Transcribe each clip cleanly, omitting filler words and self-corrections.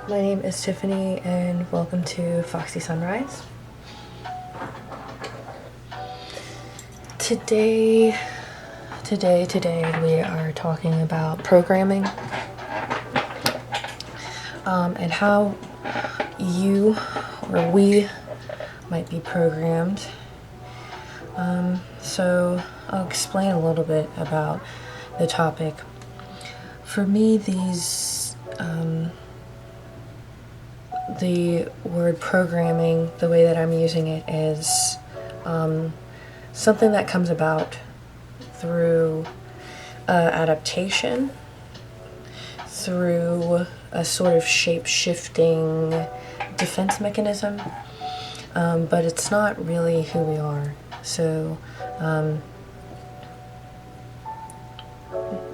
My name is Tiffany and welcome to Foxey Sunrise. Today we are talking about programming and how you or we might be programmed. So I'll explain a little bit about the topic. For me, the word programming, the way that I'm using it, is something that comes about through adaptation, through a sort of shape-shifting defense mechanism, but it's not really who we are. So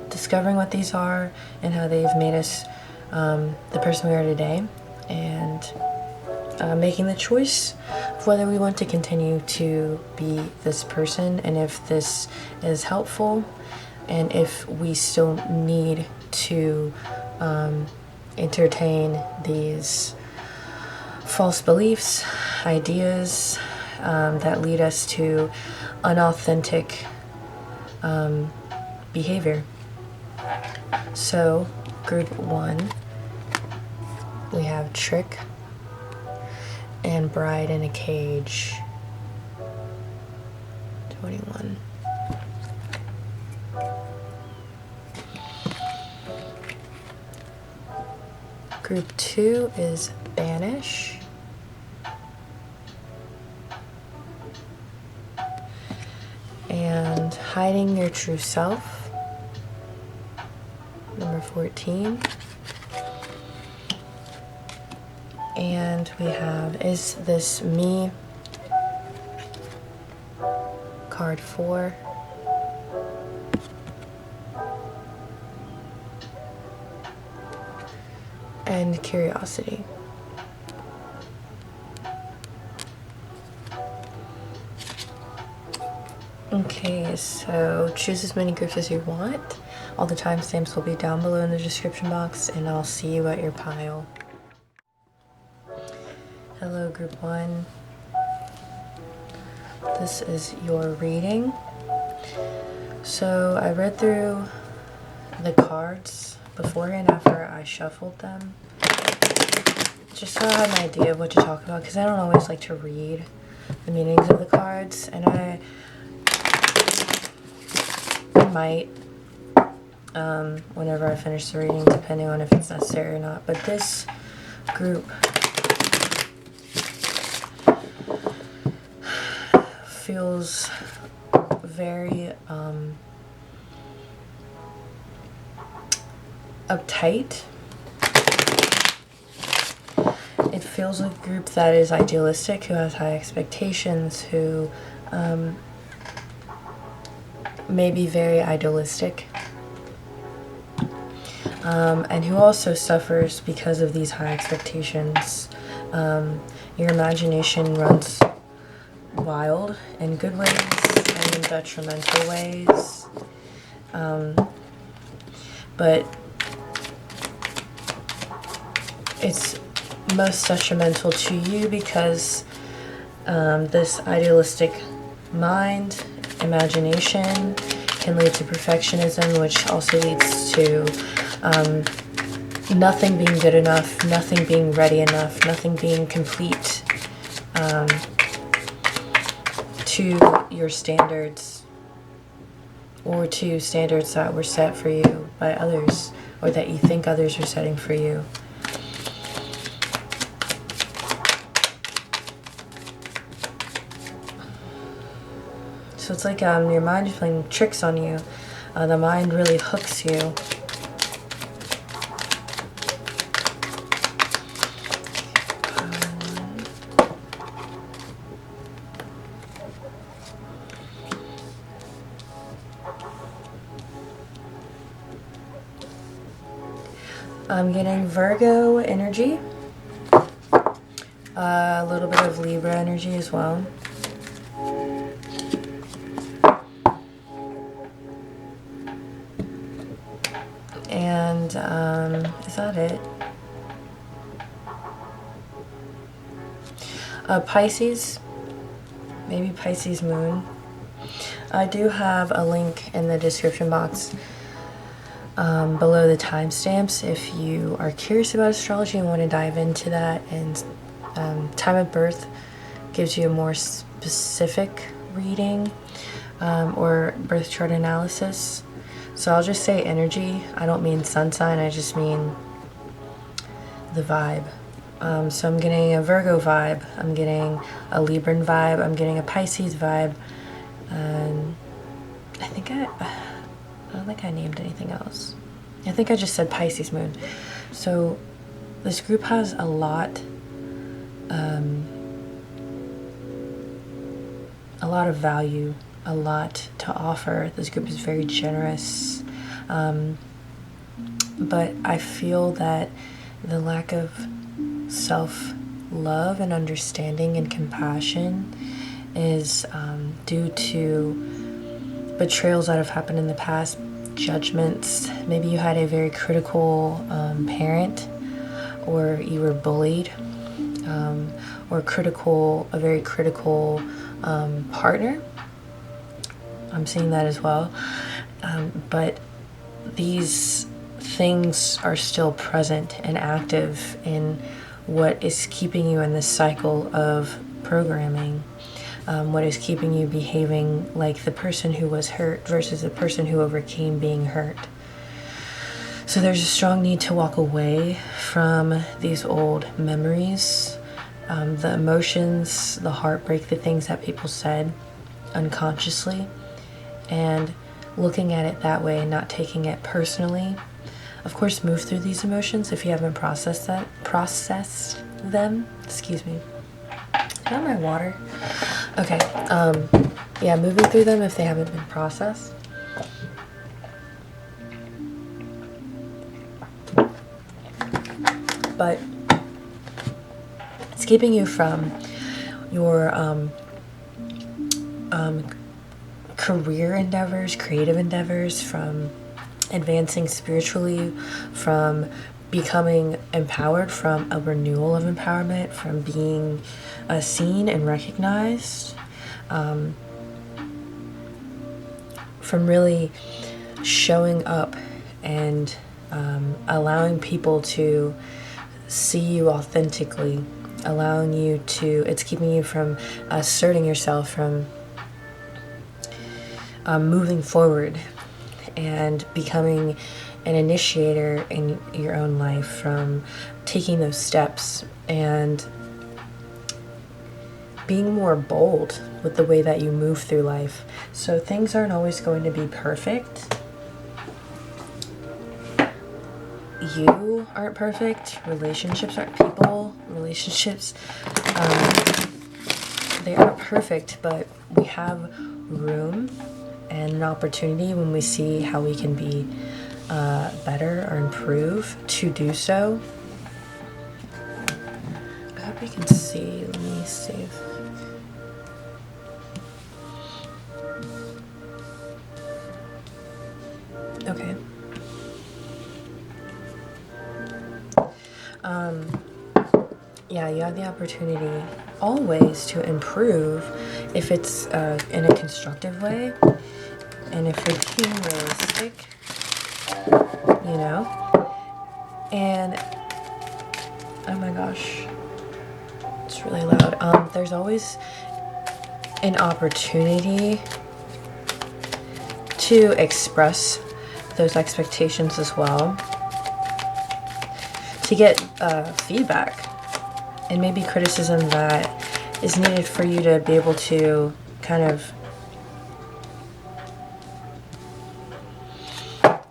discovering what these are and how they've made us the person we are today, and making the choice of whether we want to continue to be this person, and if this is helpful, and if we still need to entertain these false beliefs, ideas that lead us to unauthentic behavior. So, group 1, we have trick and bride in a cage. 21. Group 2 is banish. And hiding your true self. Number 14. And we have Is This Me? Card 4. And curiosity. Okay, so choose as many groups as you want. All the timestamps will be down below in the description box, and I'll see you at your pile. Hello, group 1. This is your reading. So I read through the cards beforehand after I shuffled them, just so I had an idea of what to talk about, because I don't always like to read the meanings of the cards, and I might whenever I finish the reading, depending on if it's necessary or not. But this group feels very uptight. It feels like a group that is idealistic, who has high expectations, who may be very idealistic, and who also suffers because of these high expectations. Your imagination runs wild in good ways and in detrimental ways, but it's most detrimental to you because this idealistic mind, imagination, can lead to perfectionism, which also leads to nothing being good enough, nothing being ready enough, nothing being complete to your standards, or to standards that were set for you by others, or that you think others are setting for you. So it's like your mind is playing tricks on you. The mind really hooks you. I'm getting Virgo energy, a little bit of Libra energy as well. And is that it? Pisces, maybe Pisces moon. I do have a link in the description box below the timestamps if you are curious about astrology and want to dive into that. And time of birth gives you a more specific reading or birth chart analysis. So I'll just say energy. I don't mean sun sign, I just mean the vibe. So I'm getting a Virgo vibe, I'm getting a Libran vibe, I'm getting a Pisces vibe, and I don't think I named anything else. I think I just said Pisces moon. So this group has a lot of value, a lot to offer. This group is very generous, but I feel that the lack of self-love and understanding and compassion is due to betrayals that have happened in the past, judgments. Maybe you had a very critical parent, or you were bullied, or a very critical partner. I'm seeing that as well. But these things are still present and active in what is keeping you in this cycle of programming, what is keeping you behaving like the person who was hurt versus the person who overcame being hurt. So there's a strong need to walk away from these old memories, the emotions, the heartbreak, the things that people said unconsciously, and looking at it that way and not taking it personally. Of course, move through these emotions if you haven't processed them. Excuse me. Is that my water? Okay. Yeah, moving through them if they haven't been processed. But it's keeping you from your career endeavors, creative endeavors, from advancing spiritually, from becoming empowered, from a renewal of empowerment, from being seen and recognized, from really showing up and allowing people to see you authentically, allowing you to, it's keeping you from asserting yourself, from moving forward and becoming an initiator in your own life, from taking those steps and being more bold with the way that you move through life. So things aren't always going to be perfect. You aren't perfect. Relationships aren't people. Relationships, they aren't perfect, but we have room and an opportunity when we see how we can be better or improve to do so. I hope you can see. Let me see if... Okay. Yeah, you have the opportunity always to improve if it's in a constructive way, and if you're being realistic, you know. And oh my gosh, it's really loud. There's always an opportunity to express those expectations as well, to get feedback and maybe criticism that is needed for you to be able to kind of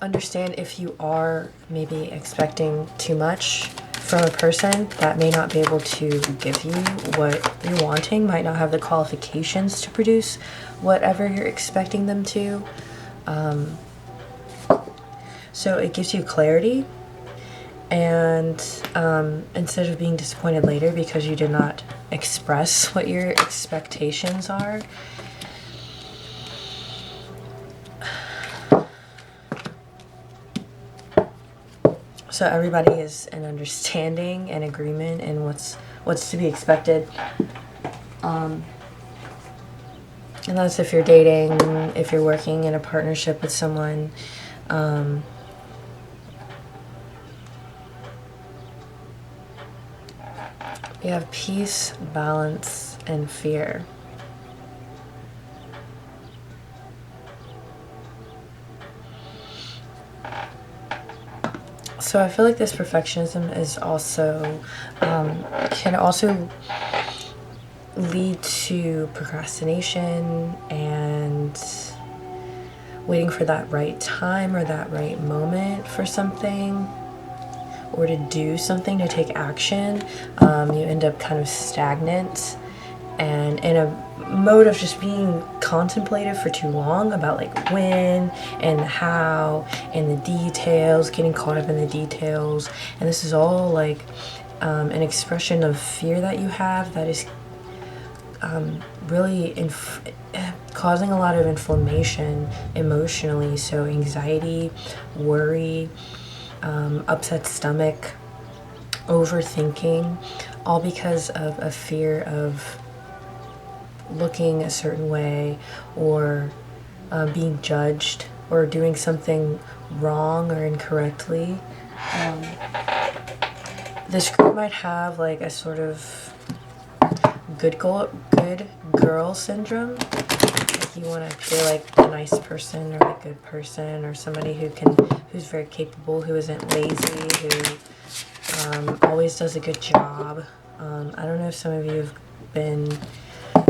understand if you are maybe expecting too much from a person that may not be able to give you what you're wanting, might not have the qualifications to produce whatever you're expecting them to. So it gives you clarity, and instead of being disappointed later because you did not express what your expectations are, So everybody is an understanding and agreement in what's to be expected. And that's if you're dating, if you're working in a partnership with someone. You have peace, balance, and fear. So I feel like this perfectionism is also, can also lead to procrastination and waiting for that right time or that right moment for something, or to do something, to take action. You end up kind of stagnant and in a mode of just being contemplative for too long about like when and how and the details, getting caught up in the details. And this is all like an expression of fear that you have that is really causing a lot of inflammation emotionally. So anxiety, worry, upset stomach, overthinking, all because of a fear of looking a certain way, or being judged, or doing something wrong or incorrectly. This group might have like a sort of good girl syndrome. Like you want to appear like a nice person or a good person, or somebody who's very capable, who isn't lazy, who always does a good job. I don't know if some of you have been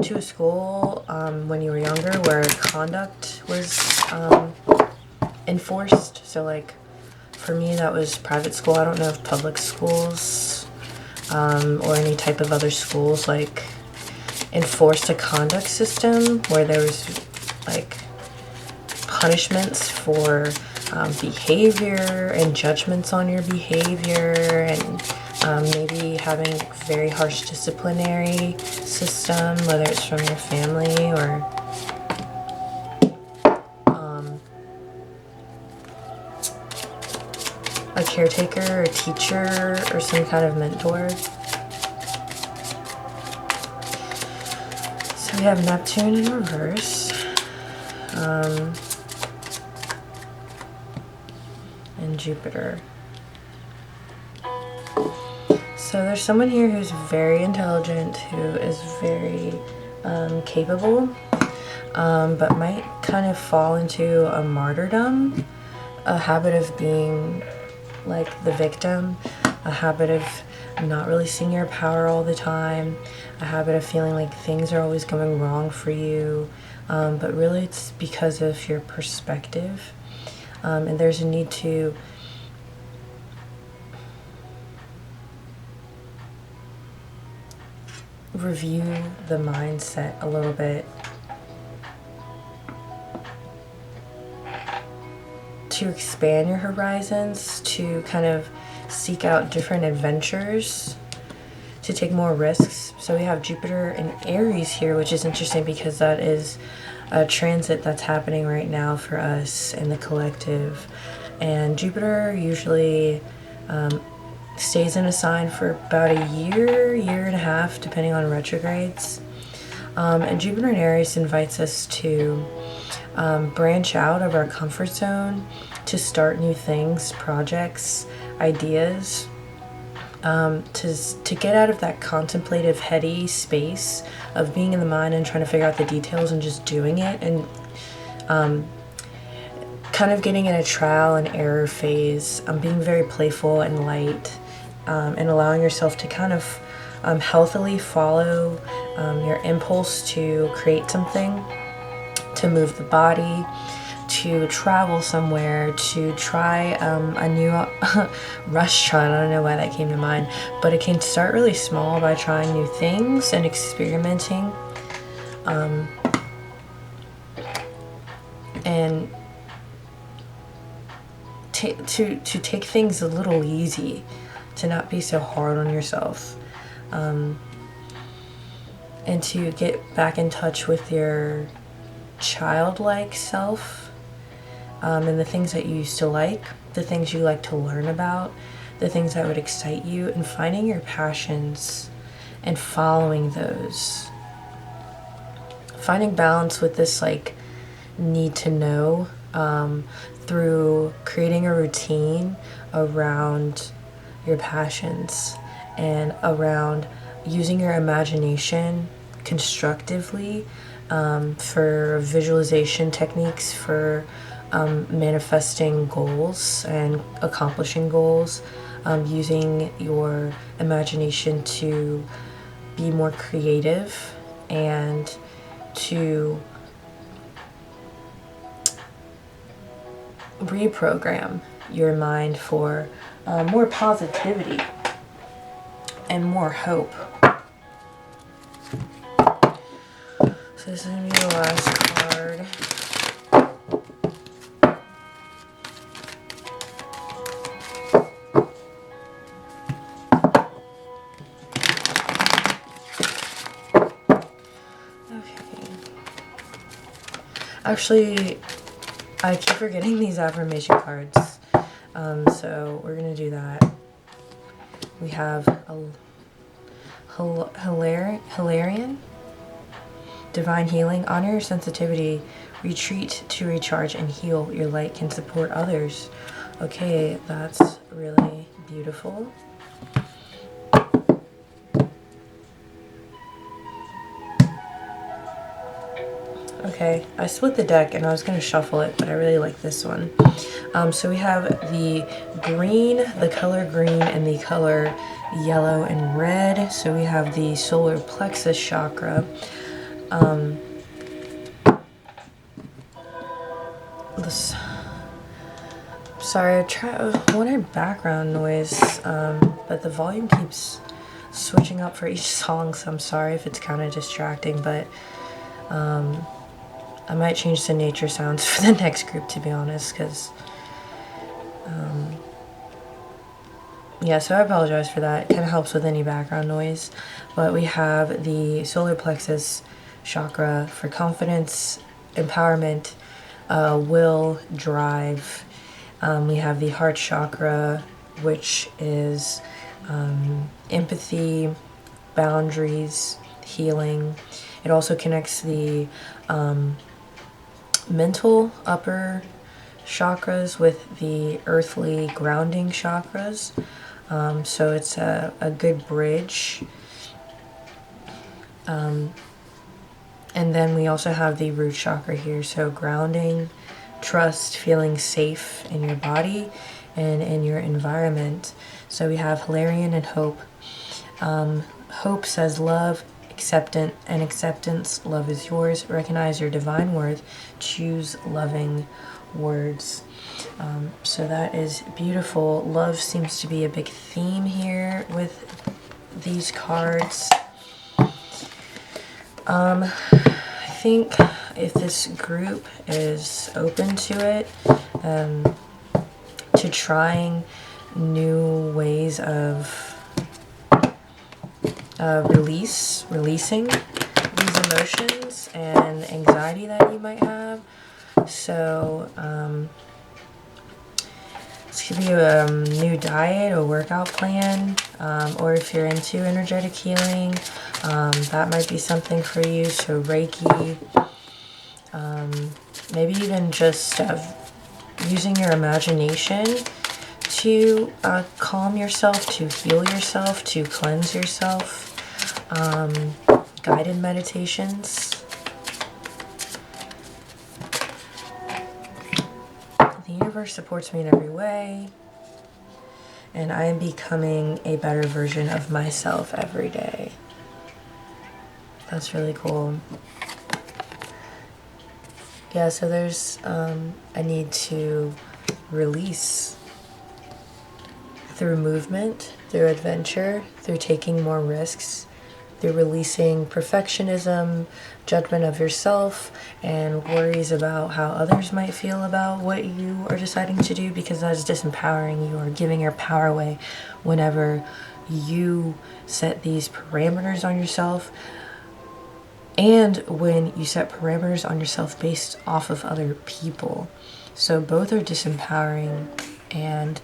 to a school when you were younger where conduct was enforced. So like for me, that was private school. I don't know if public schools or any type of other schools like enforced a conduct system where there was like punishments for behavior and judgments on your behavior, and maybe having very harsh disciplinary system, whether it's from your family or a caretaker or teacher or some kind of mentor. So we have Neptune in reverse. And Jupiter. So there's someone here who's very intelligent, who is very capable, but might kind of fall into a martyrdom, a habit of being like the victim, a habit of not really seeing your power all the time, a habit of feeling like things are always going wrong for you, but really it's because of your perspective. And there's a need to review the mindset a little bit, to expand your horizons, to kind of seek out different adventures, to take more risks. So we have Jupiter in Aries here, which is interesting because that is a transit that's happening right now for us in the collective. And Jupiter usually stays in a sign for about a year and a half, depending on retrogrades. And Jupiter in Aries invites us to branch out of our comfort zone, to start new things, projects, ideas, to get out of that contemplative, heady space of being in the mind and trying to figure out the details and just doing it, and kind of getting in a trial and error phase, being very playful and light, and allowing yourself to kind of healthily follow your impulse to create something, to move the body, to travel somewhere, to try a new restaurant. I don't know why that came to mind, but it can start really small by trying new things and experimenting, and to take things a little easy, to not be so hard on yourself, and to get back in touch with your childlike self, and the things that you used to like, the things you like to learn about, the things that would excite you, and finding your passions and following those. Finding balance with this like need to know, through creating a routine around your passions and around using your imagination constructively, for visualization techniques, for manifesting goals and accomplishing goals, using your imagination to be more creative and to reprogram your mind for more positivity and more hope. So this is going to be the last card. Okay. Actually, I keep forgetting these affirmation cards. So we're going to do that. We have a Hilarion. Divine healing. Honor your sensitivity. Retreat to recharge and heal. Your light can support others. Okay, that's really beautiful. Okay, I split the deck and I was going to shuffle it, but I really like this one. So we have the green, the color green, and the color yellow and red. So we have the solar plexus chakra. Sorry, I wanted background noise, but the volume keeps switching up for each song, so I'm sorry if it's kind of distracting, but I might change to nature sounds for the next group, to be honest, because yeah, so I apologize for that. It kind of helps with any background noise. But we have the solar plexus chakra for confidence, empowerment, will, drive. We have the heart chakra, which is empathy, boundaries, healing. It also connects the mental upper chakras with the earthly grounding chakras. So it's a good bridge. And then we also have the root chakra here. So grounding, trust, feeling safe in your body and in your environment. So we have Hilarion and Hope. Hope says love, acceptance, love is yours. Recognize your divine worth. Choose loving words. So that is beautiful. Love seems to be a big theme here with these cards. I think if this group is open to it, to trying new ways of releasing these emotions and anxiety that you might have. So this could be a new diet or workout plan, or if you're into energetic healing, that might be something for you. So Reiki, maybe even just using your imagination to calm yourself, to heal yourself, to cleanse yourself. Guided meditations. The universe supports me in every way, and I am becoming a better version of myself every day. That's really cool. Yeah, so there's a need to release through movement, through adventure, through taking more risks, through releasing perfectionism, judgment of yourself, and worries about how others might feel about what you are deciding to do, because that is disempowering. You are giving your power away whenever you set these parameters on yourself, and when you set parameters on yourself based off of other people. So both are disempowering, and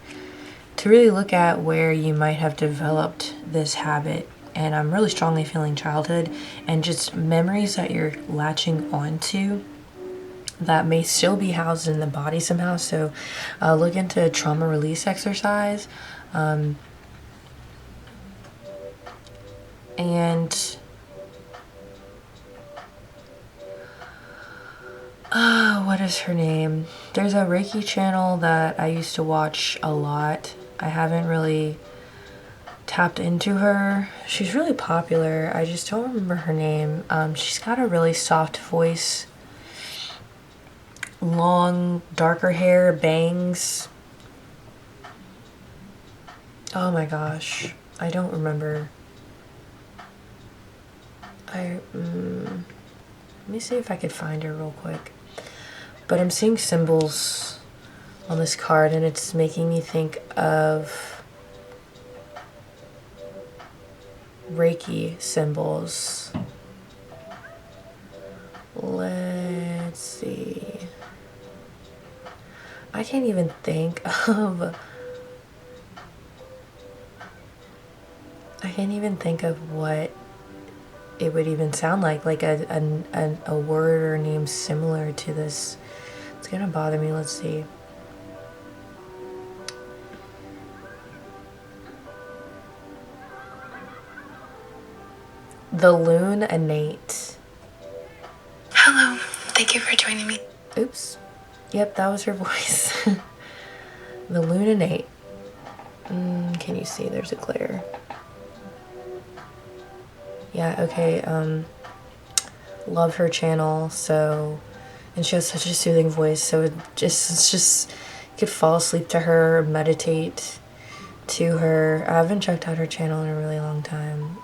to really look at where you might have developed this habit. And I'm really strongly feeling childhood and just memories that you're latching onto that may still be housed in the body somehow. So look into trauma release exercise. And what is her name? There's a Reiki channel that I used to watch a lot. I haven't really tapped into her. She's really popular. I just don't remember her name. She's got a really soft voice, long darker hair, bangs. Oh my gosh, I don't remember. Let me see if I could find her real quick. But I'm seeing symbols on this card and it's making me think of Reiki symbols. Let's see. I can't even think of what it would even sound like a word or name similar to this. It's gonna bother me. Let's see. The Loon Innate. Hello, thank you for joining me. Oops. Yep, that was her voice. The Loon Innate. Can you see? There's a glare. Yeah, okay, love her channel, so, and she has such a soothing voice, so it's just, you could fall asleep to her, meditate to her. I haven't checked out her channel in a really long time.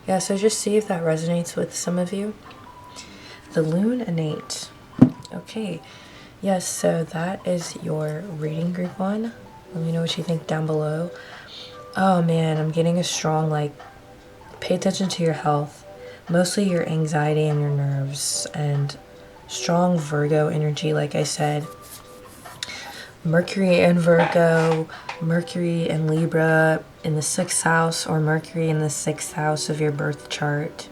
Yeah, so just see if that resonates with some of you. The Loon Innate. Okay, yes, so that is your reading, group 1. Let me know what you think down below. Oh man, I'm getting a strong, like, pay attention to your health. Mostly your anxiety and your nerves. And strong Virgo energy, like I said. Mercury in Virgo, Mercury in Libra in the 6th house, or Mercury in the 6th house of your birth chart.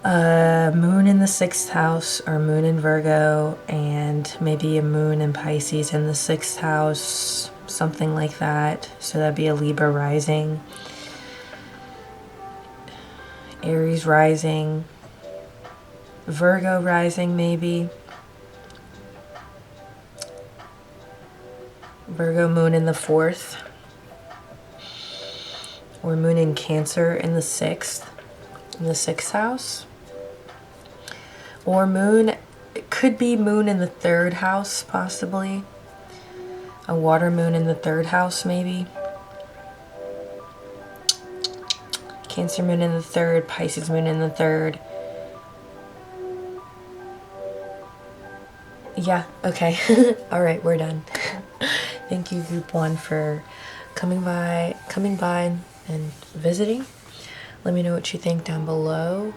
Moon in the 6th house, or Moon in Virgo, and maybe a Moon in Pisces in the 6th house. Something like that. So that'd be a Libra rising, Aries rising, Virgo rising maybe, Virgo moon in the 4th, or Moon in Cancer in the 6th, in the 6th house, or Moon, it could be Moon in the 3rd house possibly. A water moon in the 3rd house, maybe. Cancer moon in the 3rd, Pisces moon in the 3rd. Yeah, okay. Alright, we're done. Thank you, group 1, for coming by and visiting. Let me know what you think down below.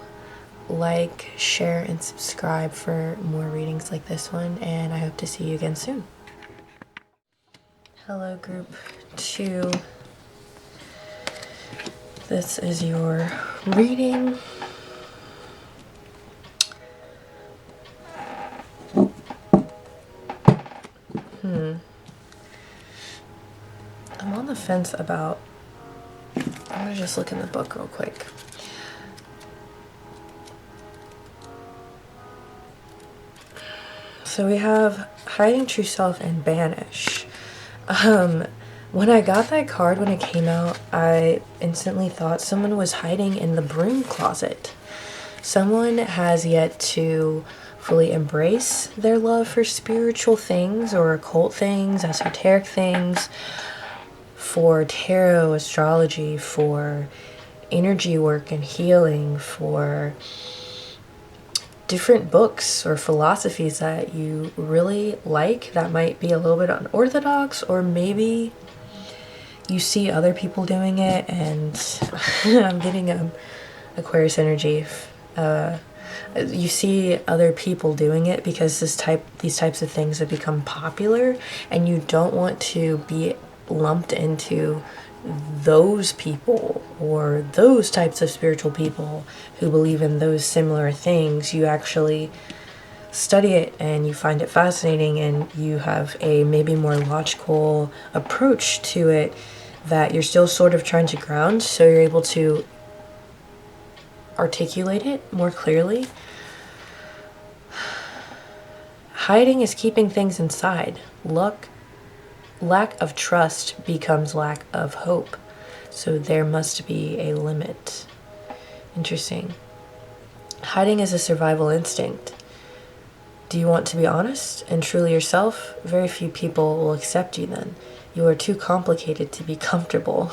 Like, share, and subscribe for more readings like this one, and I hope to see you again soon. Hello, group 2. This is your reading. I'm on the fence about, I'm gonna just look in the book real quick. So we have Hiding True Self and Banish. When I got that card when it came out, I instantly thought someone was hiding in the broom closet. Someone has yet to fully embrace their love for spiritual things or occult things, esoteric things, for tarot, astrology, for energy work and healing, for different books or philosophies that you really like that might be a little bit unorthodox, or maybe you see other people doing it, and I'm getting Aquarius energy. You see other people doing it because these types of things have become popular, and you don't want to be lumped into those people or those types of spiritual people who believe in those similar things. You actually study it and you find it fascinating, and you have a maybe more logical approach to it that you're still sort of trying to ground, so you're able to articulate it more clearly. Hiding is keeping things inside. Lack of trust becomes lack of hope. So there must be a limit. Interesting. Hiding is a survival instinct. Do you want to be honest and truly yourself? Very few people will accept you then. You are too complicated to be comfortable.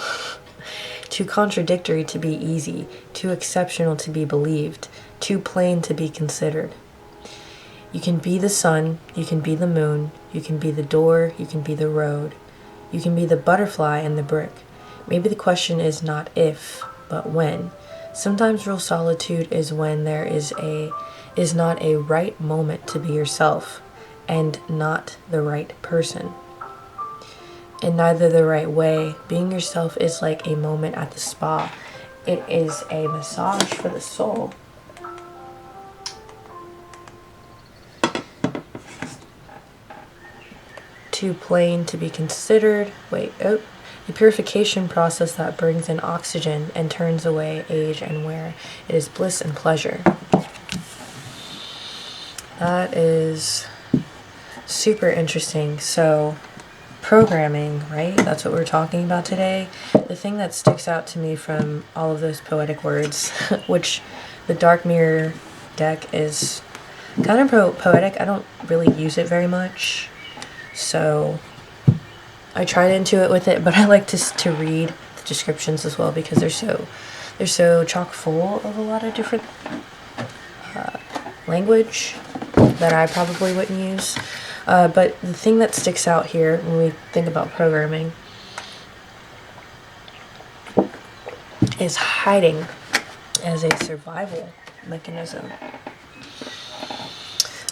Too contradictory to be easy. Too exceptional to be believed. Too plain to be considered. You can be the sun, you can be the moon, you can be the door, you can be the road. You can be the butterfly and the brick. Maybe the question is not if, but when. Sometimes real solitude is when there is not a right moment to be yourself, and not the right person. In neither the right way. Being yourself is like a moment at the spa. It is a massage for the soul. Too plain to be considered. A purification process that brings in oxygen and turns away age and wear. It is bliss and pleasure. That is super interesting. So, programming, right? That's what we're talking about today. The thing that sticks out to me from all of those poetic words, which the Dark Mirror deck is kind of poetic. I don't really use it very much. So I tried into it with it, but I like to read the descriptions as well, because they're so chock full of a lot of different language that I probably wouldn't use. But the thing that sticks out here when we think about programming is hiding as a survival mechanism.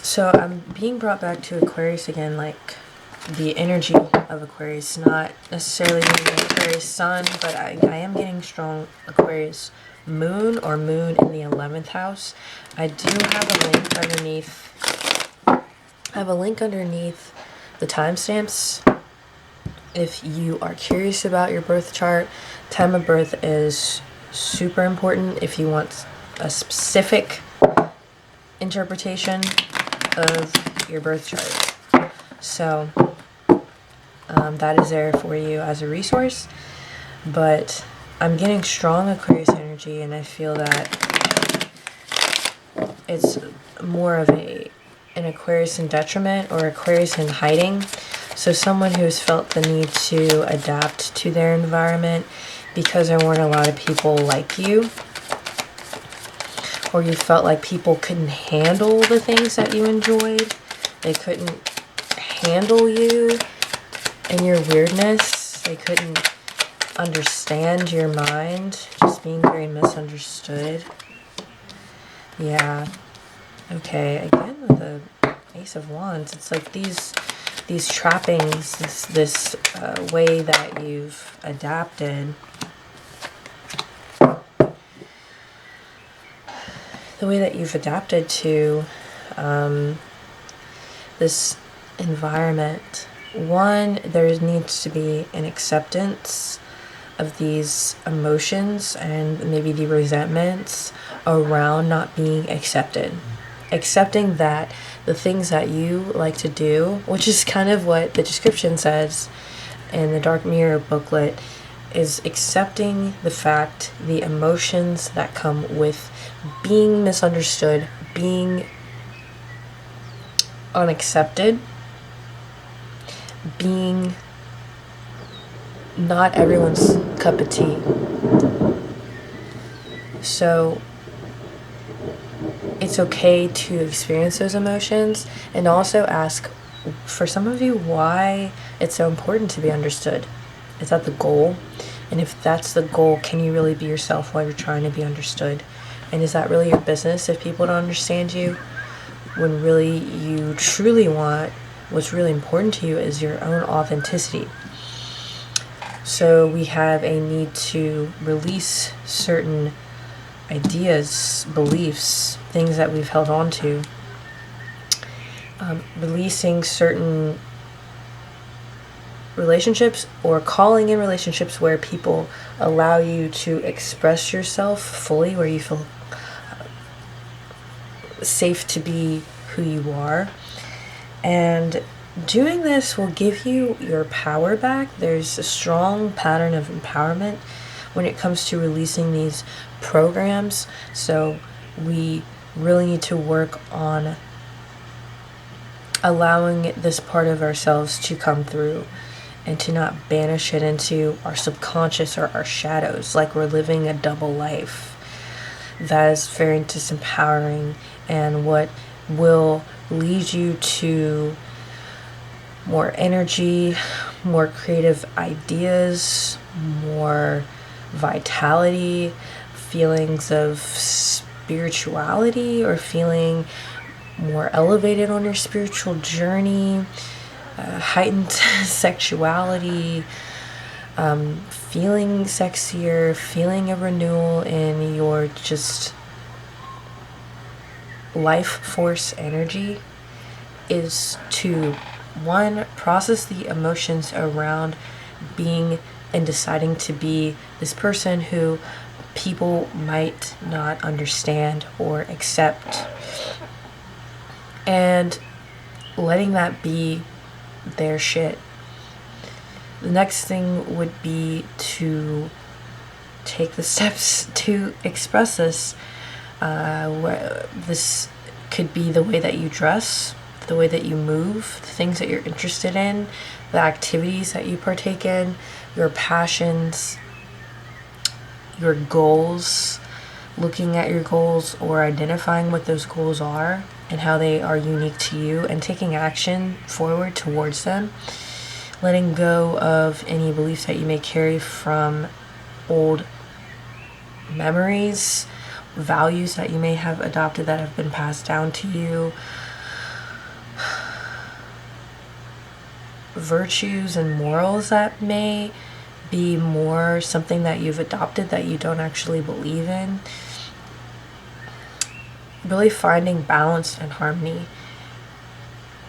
So I'm being brought back to Aquarius again, like the energy of Aquarius, not necessarily being an Aquarius sun, but I am getting strong Aquarius moon, or moon in the 11th house. I do have a link underneath the timestamps. If you are curious about your birth chart, time of birth is super important if you want a specific interpretation of your birth chart. So that is there for you as a resource. But I'm getting strong Aquarius energy, and I feel that it's more of an Aquarius in detriment, or Aquarius in hiding. So someone who's felt the need to adapt to their environment because there weren't a lot of people like you, or you felt like people couldn't handle the things that you enjoyed. They couldn't handle you and your weirdness. They couldn't understand your mind. Just being very misunderstood. Yeah. Okay, again with the Ace of Wands, it's like these trappings, this way that you've adapted. The way that you've adapted to this environment. One, there needs to be an acceptance of these emotions and maybe the resentments around not being accepted. Accepting that the things that you like to do, which is kind of what the description says in the Dark Mirror booklet, is accepting the fact, the emotions that come with being misunderstood, being unaccepted, being not everyone's cup of tea. So it's okay to experience those emotions, and also ask, for some of you, why it's so important to be understood. Is that the goal? And if that's the goal, can you really be yourself while you're trying to be understood? And is that really your business if people don't understand you? When really you truly want, what's really important to you is your own authenticity. So we have a need to release certain ideas, beliefs, things that we've held on to. Releasing certain relationships, or calling in relationships where people allow you to express yourself fully, where you feel safe to be who you are. And doing this will give you your power back. There's a strong pattern of empowerment when it comes to releasing these programs. So we really need to work on allowing this part of ourselves to come through and to not banish it into our subconscious or our shadows, like we're living a double life. That is very disempowering, and what will lead you to more energy, more creative ideas, more vitality, feelings of spirituality, or feeling more elevated on your spiritual journey, heightened sexuality, feeling sexier, feeling a renewal in your just life force energy, is to, one, process the emotions around being and deciding to be this person who people might not understand or accept, and letting that be their shit. The next thing would be to take the steps to express this. This could be the way that you dress, the way that you move, the things that you're interested in, the activities that you partake in, your passions, your goals, looking at your goals or identifying what those goals are and how they are unique to you, and taking action forward towards them. Letting go of any beliefs that you may carry from old memories, values that you may have adopted that have been passed down to you, virtues and morals that may be more something that you've adopted that you don't actually believe in. Really finding balance and harmony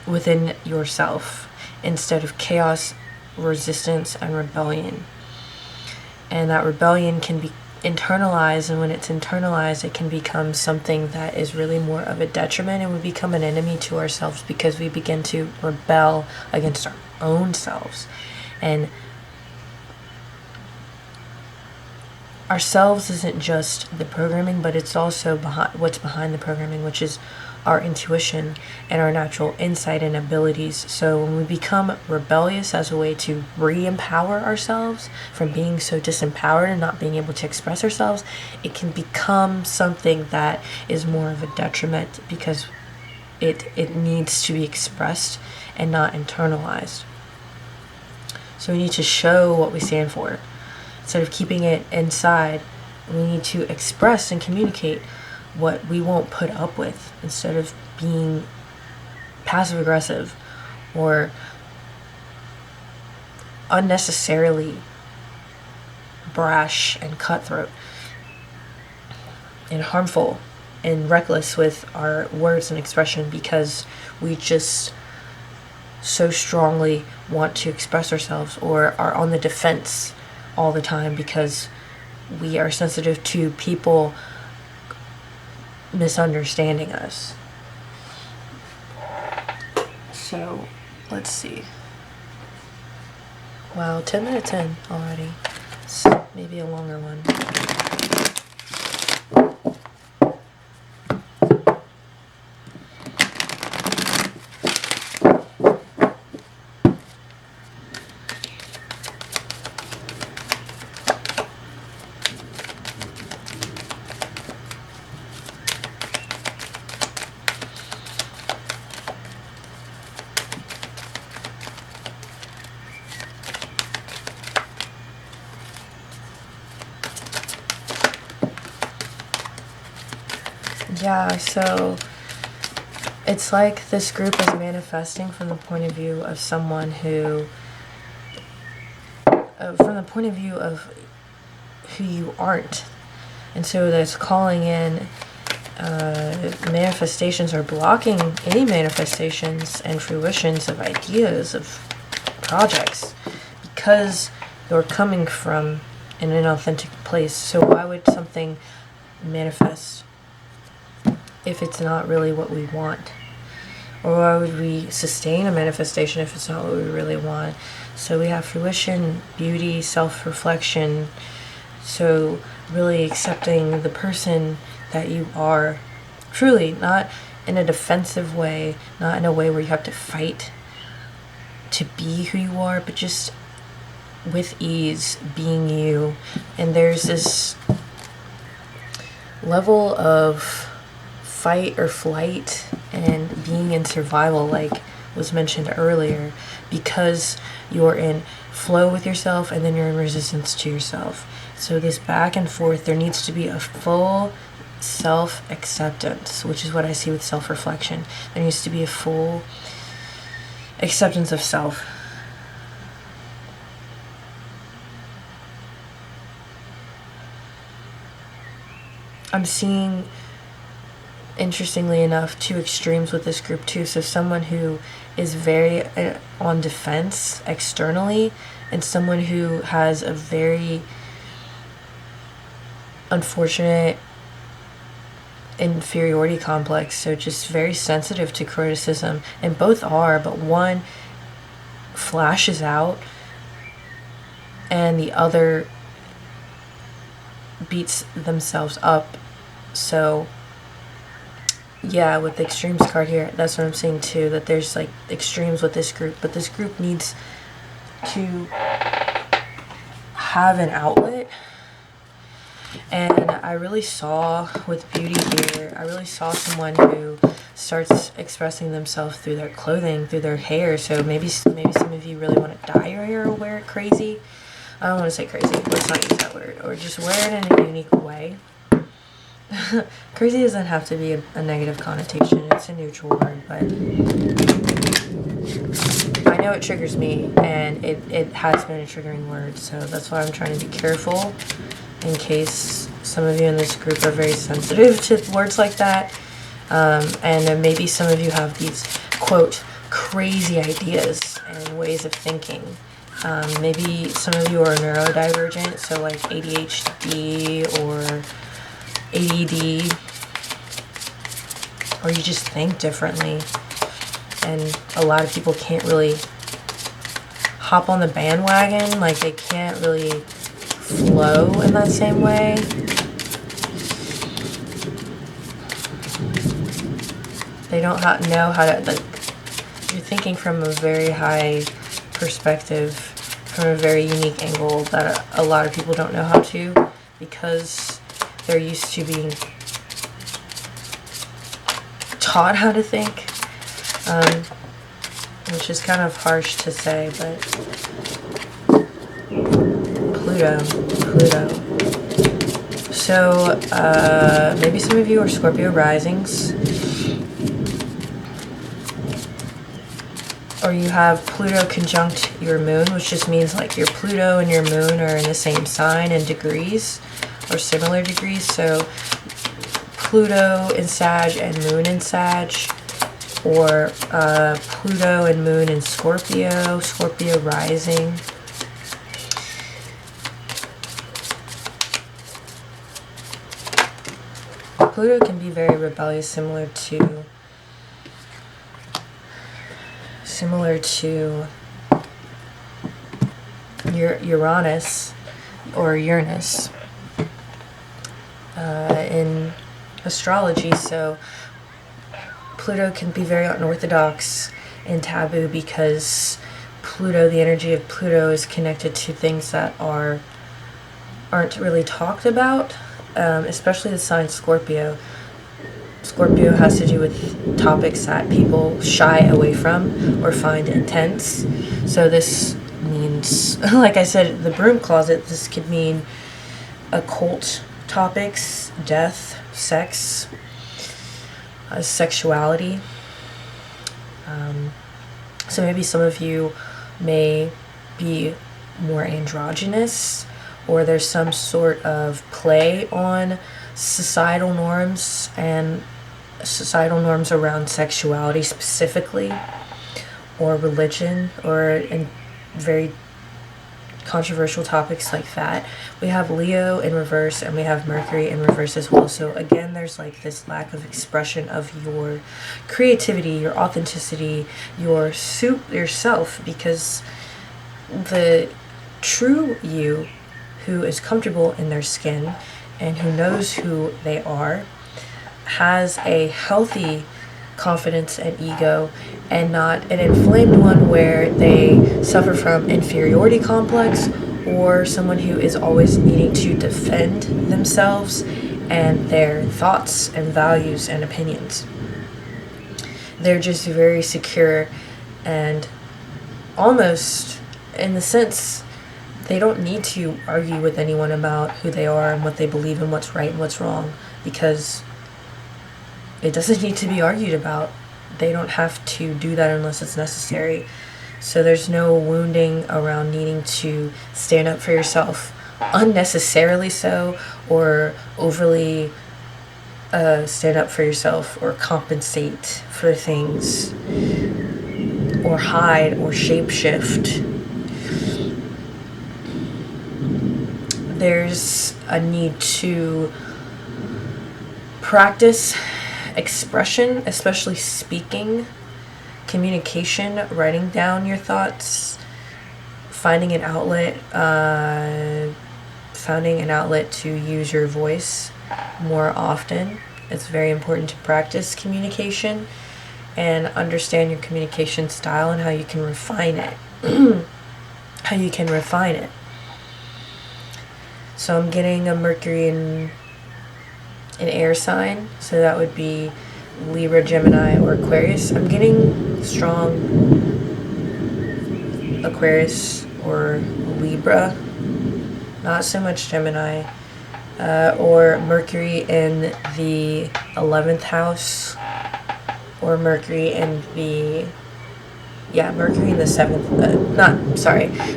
within yourself instead of chaos, resistance, and rebellion. And that rebellion can be internalized, and when it's internalized, it can become something that is really more of a detriment, and we become an enemy to ourselves because we begin to rebel against our own selves. And ourselves isn't just the programming, but it's also what's behind the programming, which is our intuition and our natural insight and abilities. So when we become rebellious as a way to re-empower ourselves from being so disempowered and not being able to express ourselves, it can become something that is more of a detriment because it needs to be expressed and not internalized. So we need to show what we stand for. Instead of keeping it inside, we need to express and communicate what we won't put up with, instead of being passive aggressive or unnecessarily brash and cutthroat and harmful and reckless with our words and expression, because we just so strongly want to express ourselves, or are on the defense all the time because we are sensitive to people misunderstanding us. So let's see. Wow, 10 minutes in already. So maybe a longer one. Yeah, so it's like this group is manifesting from the point of view of someone who, from the point of view of who you aren't. And so that's calling in manifestations, or blocking any manifestations and fruitions of ideas, of projects, because you're coming from an inauthentic place. So why would something manifest if it's not really what we want? Or why would we sustain a manifestation if it's not what we really want? So we have fruition, beauty, self-reflection. So really accepting the person that you are, truly, not in a defensive way, not in a way where you have to fight to be who you are, but just with ease, being you. And there's this level of fight or flight and being in survival, like was mentioned earlier, because you're in flow with yourself and then you're in resistance to yourself. So this back and forth, there needs to be a full self-acceptance, which is what I see with self-reflection. There needs to be a full acceptance of self. I'm seeing, interestingly enough, two extremes with this group too. So someone who is very on defense externally, and someone who has a very unfortunate inferiority complex, so just very sensitive to criticism. And both are, but one flashes out and the other beats themselves up. So yeah, with the extremes card here, that's what I'm seeing too, that there's like extremes with this group, but this group needs to have an outlet. And I really saw with beauty here, I really saw someone who starts expressing themselves through their clothing, through their hair. So maybe some of you really want to dye your hair or wear it crazy. I don't want to say crazy, let's not use that word. Or just wear it in a unique way. Crazy doesn't have to be a negative connotation, it's a neutral word, but I know it triggers me, and it has been a triggering word, so that's why I'm trying to be careful in case some of you in this group are very sensitive to words like that. And then maybe some of you have these, quote, crazy ideas and ways of thinking. Maybe some of you are neurodivergent, so like ADHD or ADD, or you just think differently. And a lot of people can't really hop on the bandwagon, like they can't really flow in that same way. They don't know how to, like, you're thinking from a very high perspective, from a very unique angle that a lot of people don't know how to, because they're used to being taught how to think, which is kind of harsh to say, but Pluto. So maybe some of you are Scorpio risings, or you have Pluto conjunct your moon, which just means like your Pluto and your moon are in the same sign in degrees, or similar degrees. So Pluto in Sag and Moon in Sag, or Pluto and Moon in Scorpio, Scorpio rising. Pluto can be very rebellious, similar to Uranus or Uranus in astrology. So Pluto can be very unorthodox and taboo, because Pluto, the energy of Pluto, is connected to things that aren't really talked about, especially the sign Scorpio. Scorpio has to do with topics that people shy away from or find intense. So this means, like I said, the broom closet, this could mean occult topics, death, sex, sexuality. So maybe some of you may be more androgynous, or there's some sort of play on societal norms and societal norms around sexuality specifically, or religion, or in very controversial topics like that. We have Leo in reverse and we have Mercury in reverse as well. So again, there's like this lack of expression of your creativity, your authenticity, yourself, because the true you, who is comfortable in their skin and who knows who they are, has a healthy confidence and ego, and not an inflamed one where they suffer from inferiority complex, or someone who is always needing to defend themselves and their thoughts and values and opinions. They're just very secure, and almost in the sense they don't need to argue with anyone about who they are and what they believe and what's right and what's wrong, because it doesn't need to be argued about. They don't have to do that unless it's necessary. So there's no wounding around needing to stand up for yourself, unnecessarily so, or overly stand up for yourself, or compensate for things, or hide, or shapeshift. There's a need to practice expression, especially speaking, communication, writing down your thoughts, finding an outlet to use your voice more often. It's very important to practice communication and understand your communication style and how you can refine it. So I'm getting a Mercury in an air sign, so that would be Libra, Gemini, or Aquarius. I'm getting strong Aquarius or Libra, not so much Gemini, or Mercury in the 11th house, or Mercury in the Mercury in the 7th,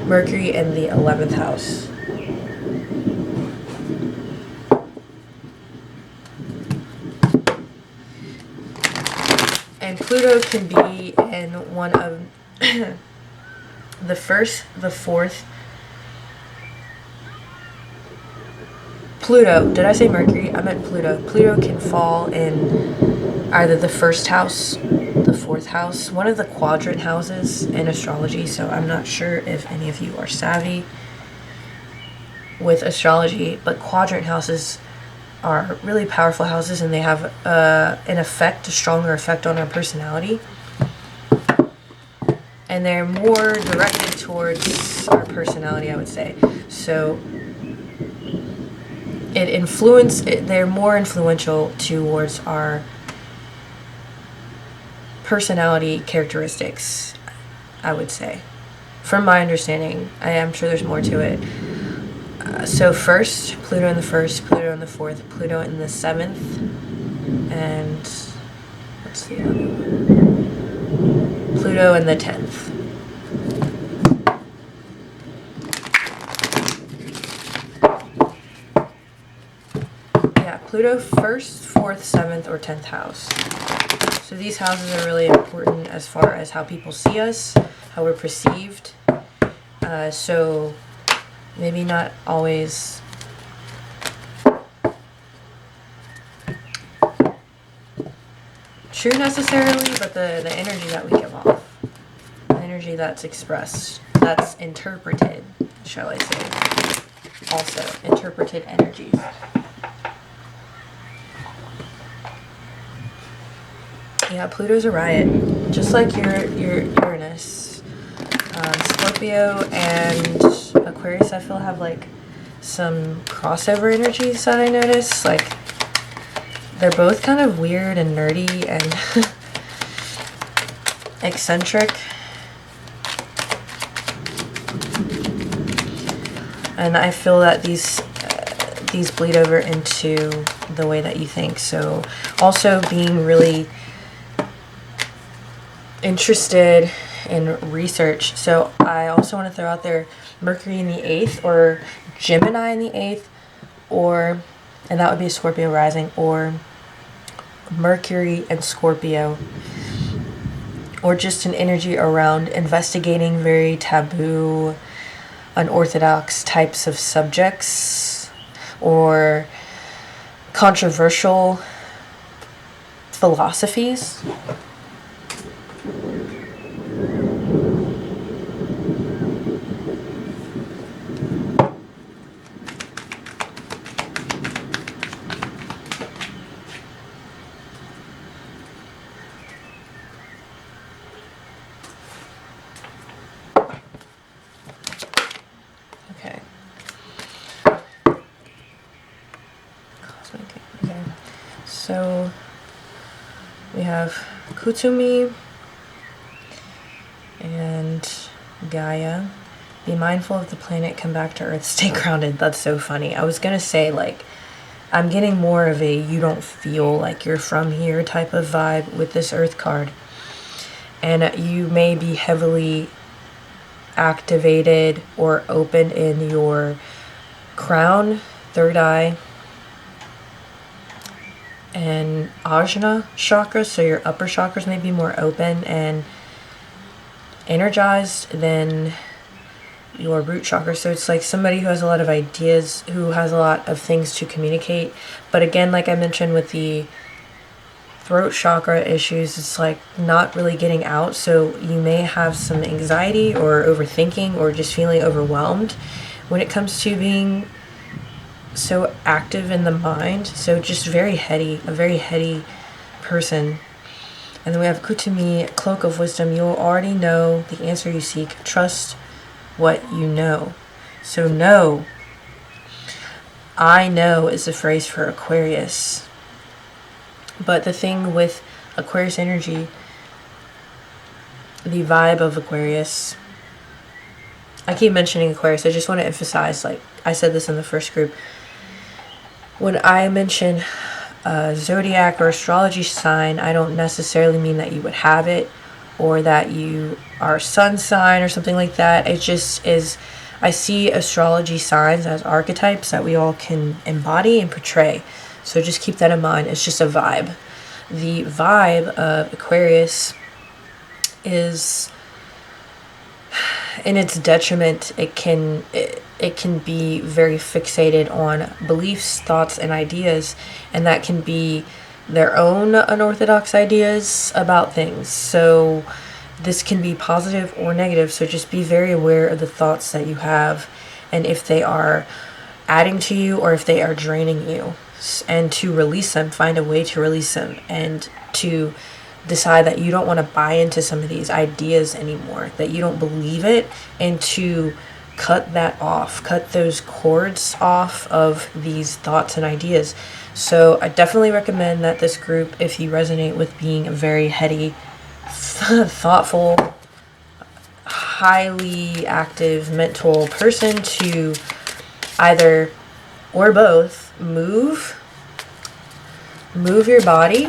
Mercury in the 11th house. And Pluto can be in one of the 1st, the 4th. Pluto, did I say Mercury? I meant Pluto. Pluto can fall in either the 1st house, the 4th house, one of the quadrant houses in astrology. So I'm not sure if any of you are savvy with astrology, but quadrant houses are really powerful houses, and they have a stronger effect on our personality, and they're more directed towards our personality, I would say. So they're more influential towards our personality characteristics, I would say, from my understanding. I am sure there's more to it. So first, Pluto in the 1st, Pluto in the 4th, Pluto in the 7th, and what's the other one? Pluto in the 10th. Yeah, Pluto 1st, 4th, 7th, or 10th house. So these houses are really important as far as how people see us, how we're perceived. So maybe not always true necessarily, but the energy that we give off, the energy that's expressed, that's interpreted, shall I say, also interpreted energies. Yeah, Pluto's a riot, just like your Uranus. Scorpio and Aquarius, I feel, have like some crossover energies that I notice. Like, they're both kind of weird and nerdy and eccentric. And I feel that these bleed over into the way that you think. So also being really interested in research. So I also want to throw out there Mercury in the 8th, or Gemini in the 8th, or, and that would be a Scorpio rising, or Mercury and Scorpio, or just an energy around investigating very taboo, unorthodox types of subjects, or controversial philosophies. Okay. Okay. So we have Kutumi and Gaia. Be mindful of the planet, come back to Earth, stay grounded. That's so funny. I was gonna say, like, I'm getting more of a you don't feel like you're from here type of vibe with this Earth card. And you may be heavily activated or open in your crown, third eye, and ajna chakras. So your upper chakras may be more open and energized than your root chakra. So it's like somebody who has a lot of ideas, who has a lot of things to communicate. But again, like I mentioned with the throat chakra issues, it's like not really getting out. So you may have some anxiety or overthinking or just feeling overwhelmed when it comes to being so active in the mind. So just very heady, a very heady person. And then we have Kutumi, cloak of wisdom. You'll already know the answer you seek. Trust what you know. So know. I know is the phrase for Aquarius. But the thing with Aquarius energy, the vibe of Aquarius, I keep mentioning Aquarius. I just want to emphasize, like I said this in the first group, when I mention zodiac or astrology sign, I don't necessarily mean that you would have it or that you are sun sign or something like that. It just is, I see astrology signs as archetypes that we all can embody and portray. So just keep that in mind. It's just a vibe. The vibe of Aquarius is, in its detriment, it can be very fixated on beliefs, thoughts, and ideas, and that can be their own unorthodox ideas about things. So this can be positive or negative, so just be very aware of the thoughts that you have and if they are adding to you or if they are draining you, and to release them. Find a way to release them and to decide that you don't want to buy into some of these ideas anymore, that you don't believe it, and to cut that off, cut those cords off of these thoughts and ideas. So I definitely recommend that this group, if you resonate with being a very heady, thoughtful, highly active mental person, to either or both move your body,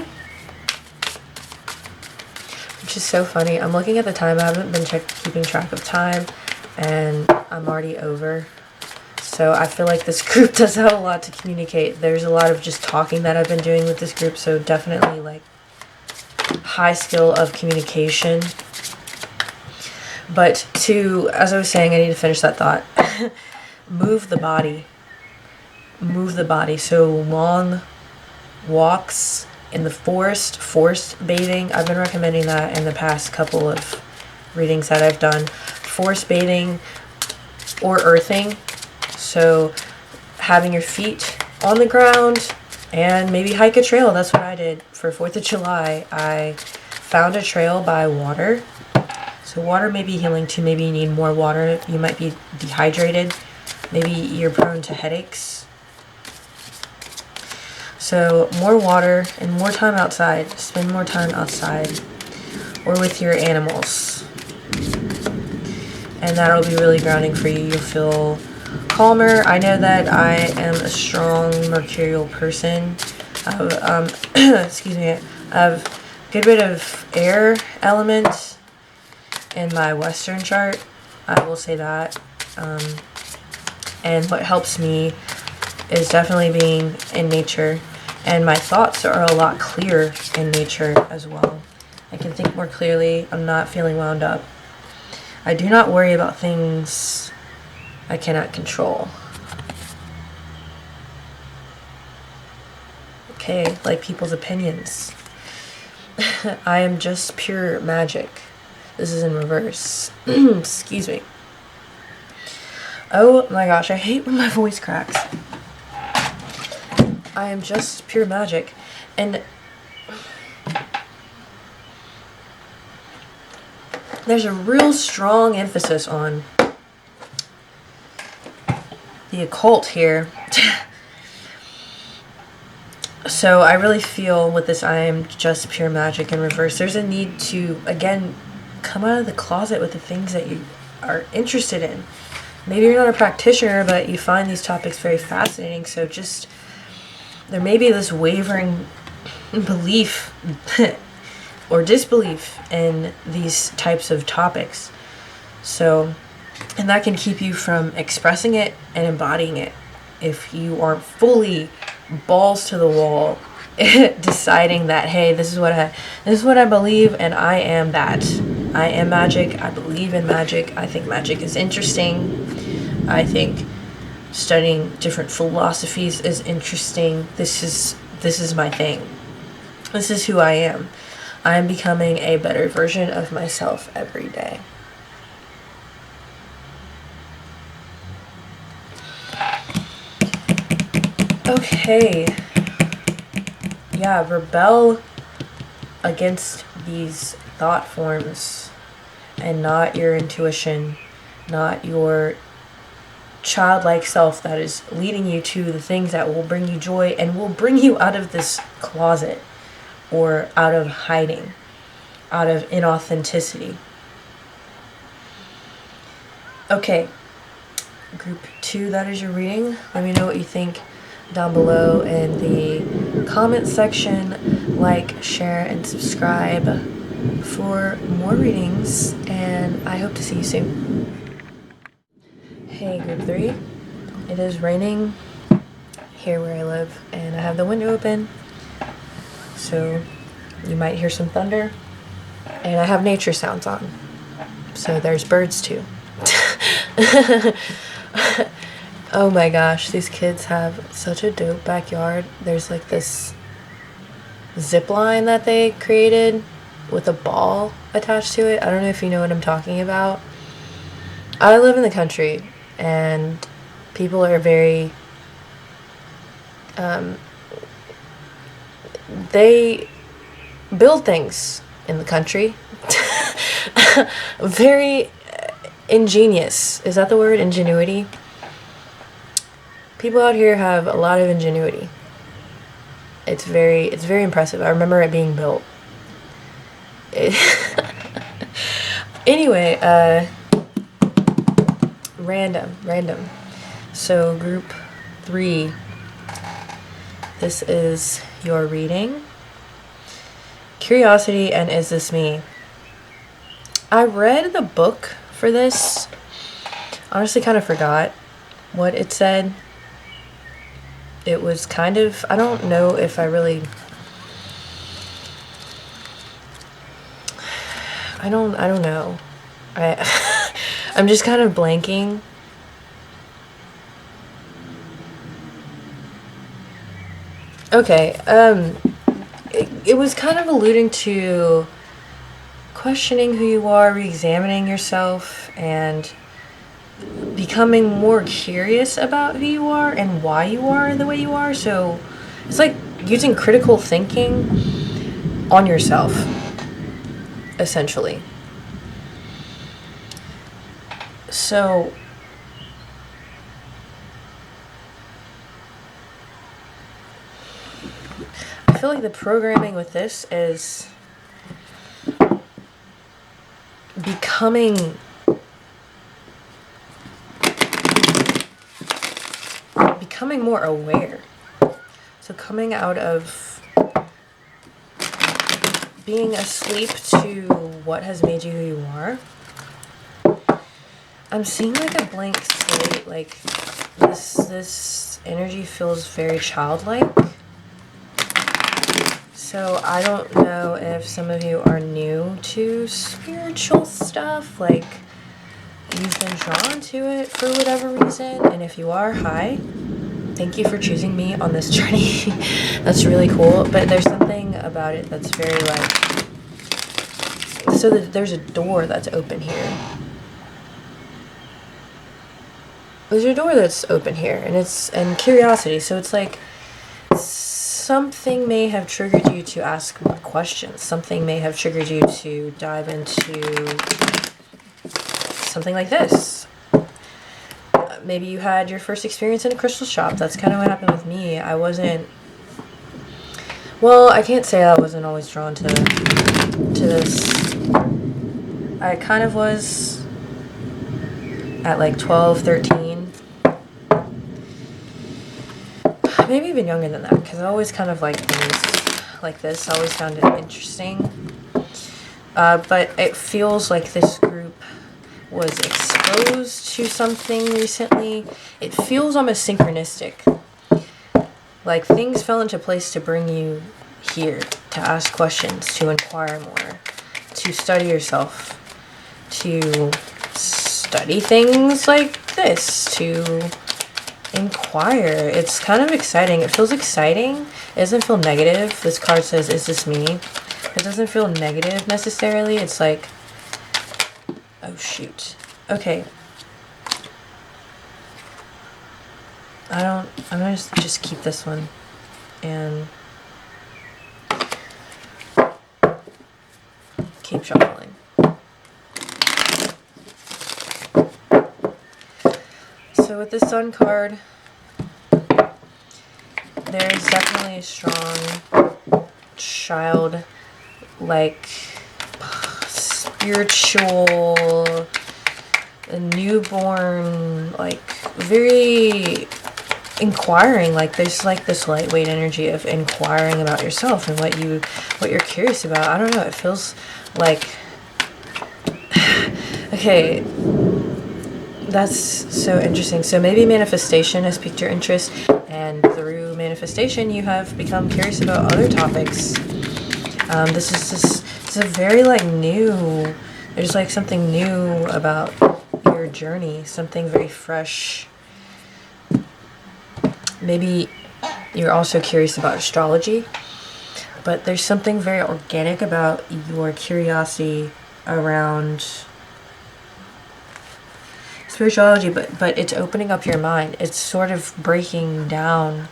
which is so funny. I'm looking at the time. I haven't been keeping track of time, and I'm already over. So I feel like this group does have a lot to communicate. There's a lot of just talking that I've been doing with this group, so definitely like high skill of communication. But as I was saying, I need to finish that thought. Move the body. Move the body. So long walks in the forest bathing. I've been recommending that in the past couple of readings that I've done. Forest bathing or earthing. So having your feet on the ground and maybe hike a trail. That's what I did for 4th of July. I found a trail by water. So water may be healing too. Maybe you need more water. You might be dehydrated. Maybe you're prone to headaches. So more water and more time outside. Spend more time outside or with your animals. And that'll be really grounding for you. You'll feel calmer. I know that I am a strong mercurial person. Excuse me, I have a good bit of air elements in my Western chart. I will say that. And what helps me is definitely being in nature. And my thoughts are a lot clearer in nature as well. I can think more clearly. I'm not feeling wound up. I do not worry about things I cannot control. Okay, like people's opinions. I am just pure magic. This is in reverse. Excuse me. Oh my gosh, I hate when my voice cracks. I am just pure magic. And there's a real strong emphasis on the occult here. So I really feel with this I am just pure magic in reverse, there's a need to, again, come out of the closet with the things that you are interested in. Maybe you're not a practitioner, but you find these topics very fascinating. So just, there may be this wavering belief or disbelief in these types of topics. So, and that can keep you from expressing it and embodying it if you aren't fully balls to the wall deciding that, hey, this is what I believe, and I am that. I am magic. I believe in magic. I think magic is interesting. I think studying different philosophies is interesting. This is my thing. This is who I am. I am becoming a better version of myself every day. Okay. Yeah, rebel against these thought forms and not your intuition, not your childlike self that is leading you to the things that will bring you joy and will bring you out of this closet or out of hiding, out of inauthenticity. Okay, group 2, that is your reading. Let me know what you think down below in the comment section. Like, share, and subscribe for more readings, and I hope to see you soon. Hey, group 3. It is raining here where I live, and I have the window open, so you might hear some thunder, and I have nature sounds on, so there's birds too. Oh my gosh, these kids have such a dope backyard. There's like this zip line that they created with a ball attached to it. I don't know if you know what I'm talking about. I live in the country, and people are very they build things in the country. Very ingenious. Is that the word? Ingenuity? People out here have a lot of ingenuity. It's very impressive. I remember it being built. Anyway, random. So group 3, this is your reading. Curiosity and Is This Me? I read the book for this. Honestly, kind of forgot what it said. It was kind of, I don't know if I really, I don't know. I'm just kind of blanking. Okay, it was kind of alluding to questioning who you are, re-examining yourself, and becoming more curious about who you are and why you are the way you are. So it's like using critical thinking on yourself, essentially. So I feel like the programming with this is becoming becoming more aware. So coming out of being asleep to what has made you who you are, I'm seeing like a blank slate. Like this energy feels very childlike. So I don't know if some of you are new to spiritual stuff, like you've been drawn to it for whatever reason, and if you are, hi. Thank you for choosing me on this journey. That's really cool, but there's something about it that's very like, so there's a door that's open here. There's a door that's open here, and curiosity, so it's like, something may have triggered you to ask more questions. Something may have triggered you to dive into something like this. Maybe you had your first experience in a crystal shop. That's kind of what happened with me. I can't say I wasn't always drawn to this. I kind of was at like 12, 13. Maybe even younger than that, because I always kind of liked things like this. I always found it interesting. But it feels like this group was exposed to something recently. It feels almost synchronistic. Like things fell into place to bring you here, to ask questions, to inquire more, to study yourself, to study things like this, to inquire. It's kind of exciting. It feels exciting. It doesn't feel negative. This card says, is this me? It doesn't feel negative necessarily. It's like, oh shoot. Okay. I'm gonna just keep this one and keep shuffling. So with the Sun card, there is definitely a strong child, like spiritual, newborn, like very inquiring. Like there's like this lightweight energy of inquiring about yourself and what you're curious about. I don't know. It feels like okay. That's so interesting. So maybe manifestation has piqued your interest, and through manifestation you have become curious about other topics. This is a very like new, there's like something new about your journey, something very fresh. Maybe you're also curious about astrology, but there's something very organic about your curiosity around spirituality, but it's opening up your mind. It's sort of breaking down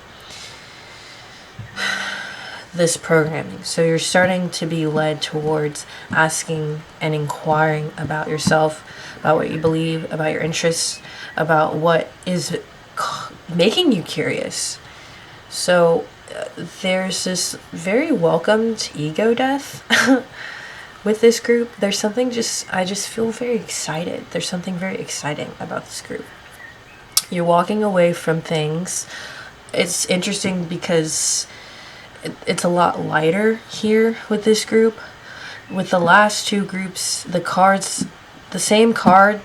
this programming. So you're starting to be led towards asking and inquiring about yourself, about what you believe, about your interests, about what is making you curious. So there's this very welcomed ego death with this group. There's something I just feel very excited. There's something very exciting about this group. You're walking away from things. It's interesting because it's a lot lighter here with this group. With the last two groups, the same card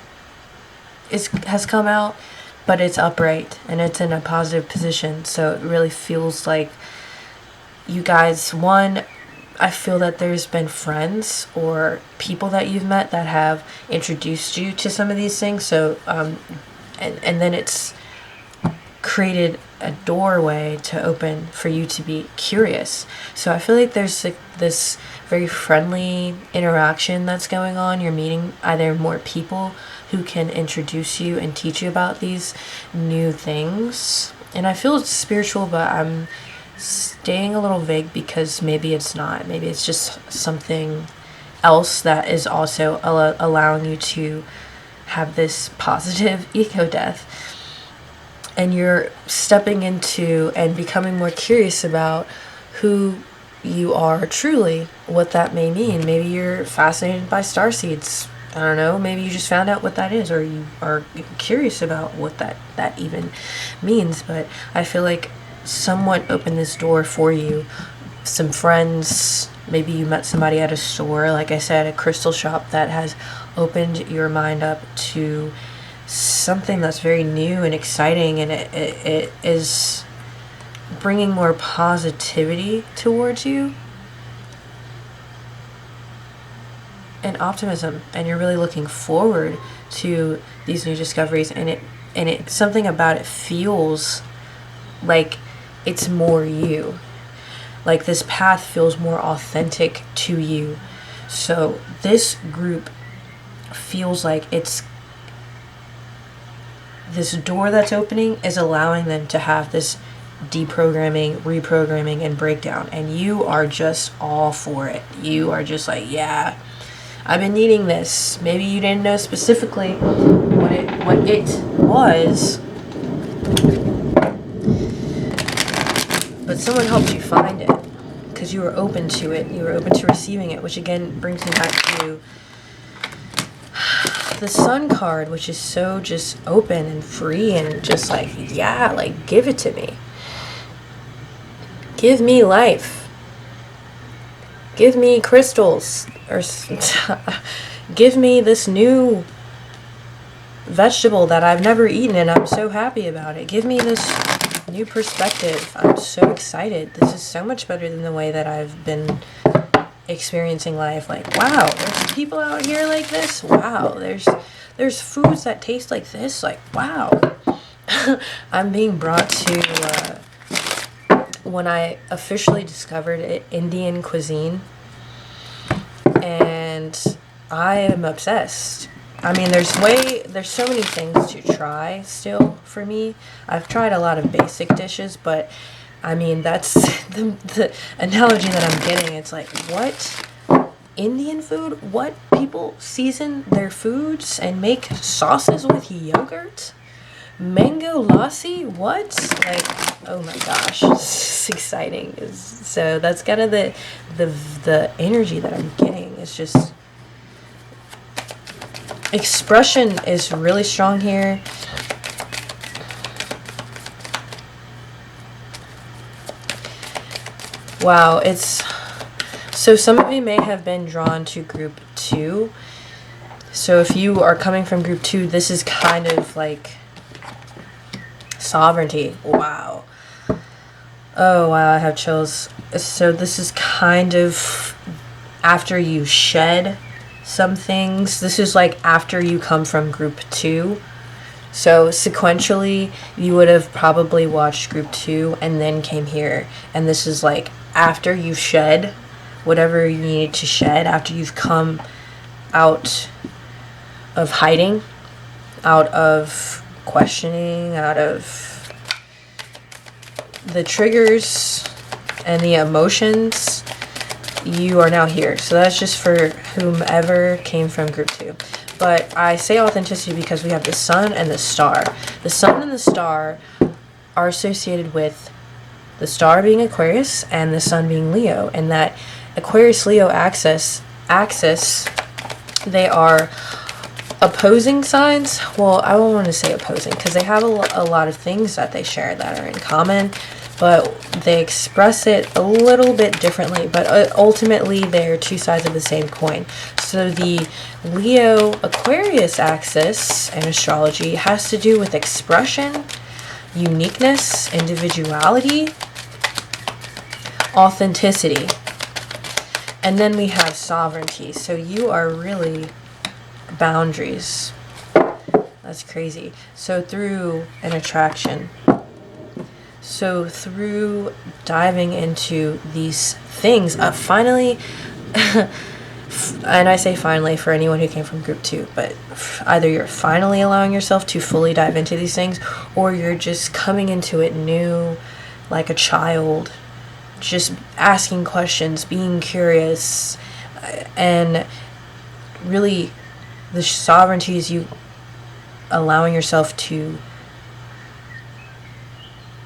has come out, but it's upright and it's in a positive position. So it really feels like you guys, I feel that there's been friends or people that you've met that have introduced you to some of these things. So, and then it's created a doorway to open for you to be curious. So I feel like there's like this very friendly interaction that's going on. You're meeting either more people who can introduce you and teach you about these new things. And I feel it's spiritual, but I'm staying a little vague because maybe it's not. Maybe it's just something else that is also allowing you to have this positive ego death. And you're stepping into and becoming more curious about who you are truly, what that may mean. Maybe you're fascinated by starseeds. I don't know, maybe you just found out what that is, or you are curious about what that even means. But I feel like someone opened this door for you. Some friends, maybe you met somebody at a store, like I said, a crystal shop, that has opened your mind up to something that's very new and exciting, and it is bringing more positivity towards you and optimism, and you're really looking forward to these new discoveries, and it something about it feels like it's more you. Like this path feels more authentic to you. So this group feels like it's this door that's opening is allowing them to have this deprogramming, reprogramming, and breakdown. And you are just all for it. You are just like, yeah, I've been needing this. Maybe you didn't know specifically what it was, but someone helped you find it because you were open to it. You were open to receiving it, which again brings me back to the Sun card, which is so just open and free and just like, yeah, like give it to me. Give me life. Give me crystals, or give me this new vegetable that I've never eaten and I'm so happy about it. Give me this new perspective. I'm so excited. This is so much better than the way that I've been experiencing life. Like, wow, there's people out here like this. Wow, there's foods that taste like this. Like, wow. I'm being brought to when I officially discovered Indian cuisine, and I am obsessed. I mean, there's so many things to try still for me. I've tried a lot of basic dishes, but I mean, that's the analogy that I'm getting. It's like, what? Indian food? What? People season their foods and make sauces with yogurt? Mango lassi? What? Like, oh my gosh, it's exciting. So that's kind of the energy that I'm getting. It's just, expression is really strong here. Wow, it's so some of you may have been drawn to group 2. So if you are coming from group 2, this is kind of like sovereignty. Wow. Oh wow, I have chills. So this is kind of after you shed some things. This is like after you come from group 2. So sequentially, you would have probably watched group 2 and then came here. And this is like after you've shed whatever you needed to shed, after you've come out of hiding, out of questioning, out of the triggers and the emotions, you are now here. So that's just for whomever came from group 2. But I say authenticity because we have the sun and the star. The sun and the star are associated with the star being Aquarius and the sun being Leo. And that Aquarius-Leo axis, they are opposing signs. Well, I don't want to say opposing because they have a lot of things that they share that are in common, but they express it a little bit differently. But ultimately, they're two sides of the same coin. So the Leo-Aquarius axis in astrology has to do with expression, uniqueness, individuality, authenticity. And then we have sovereignty. So you are really boundaries. That's crazy. So through an attraction. So through diving into these things, finally, and I say finally for anyone who came from group 2, but either you're finally allowing yourself to fully dive into these things, or you're just coming into it new, like a child, just asking questions, being curious, and really the sovereignty is you allowing yourself to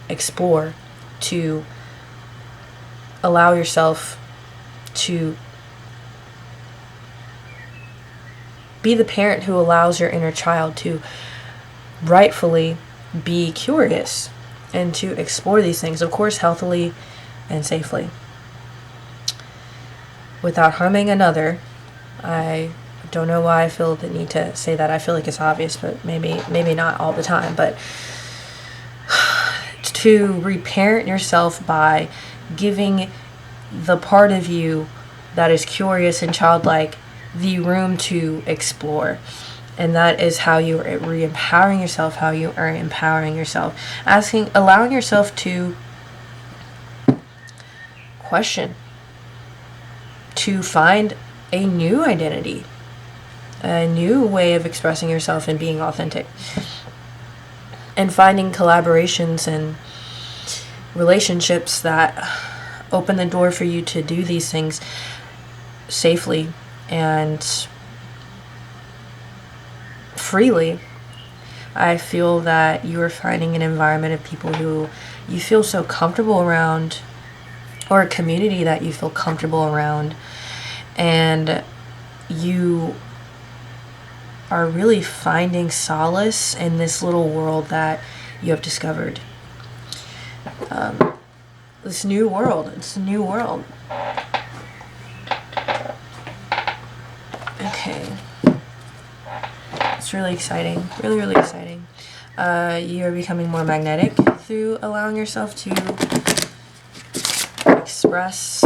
explore, to allow yourself to Be the parent who allows your inner child to rightfully be curious and to explore these things, of course, healthily and safely, without harming another. I don't know why I feel the need to say that. I feel like it's obvious, but maybe not all the time. But to reparent yourself by giving the part of you that is curious and childlike the room to explore. And that is how you are re-empowering yourself, how you are empowering yourself. Allowing yourself to question, to find a new identity, a new way of expressing yourself and being authentic. And finding collaborations and relationships that open the door for you to do these things safely and freely. I feel that you are finding an environment of people who you feel so comfortable around, or a community that you feel comfortable around, and you are really finding solace in this little world that you have discovered. This new world. It's a new world. Okay. It's really exciting. Really, really exciting. You are becoming more magnetic through allowing yourself to express,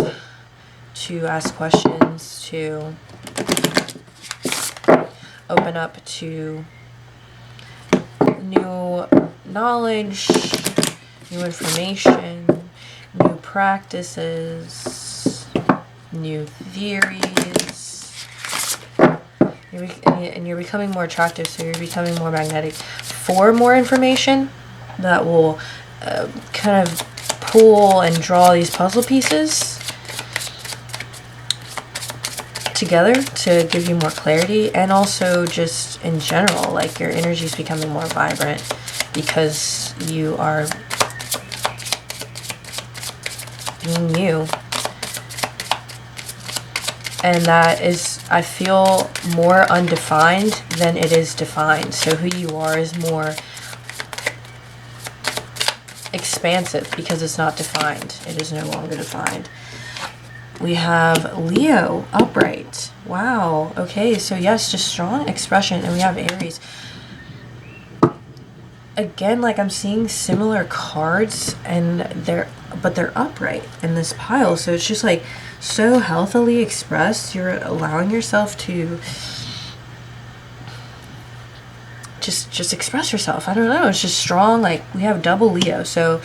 to ask questions, to open up to new knowledge, new information, new practices, new theories. And you're becoming more attractive, so you're becoming more magnetic for more information that will kind of pull and draw these puzzle pieces together to give you more clarity. And also just in general, like, your energy is becoming more vibrant because you are being you. And that is, I feel, more undefined than it is defined. So who you are is more expansive because it's not defined. It is no longer defined. We have Leo upright. Wow. Okay, so yes, just strong expression. And we have Aries. Again, like, I'm seeing similar cards, and they're upright in this pile. So it's just like so healthily expressed. You're allowing yourself to just express yourself. I don't know. It's just strong. Like, we have double Leo. So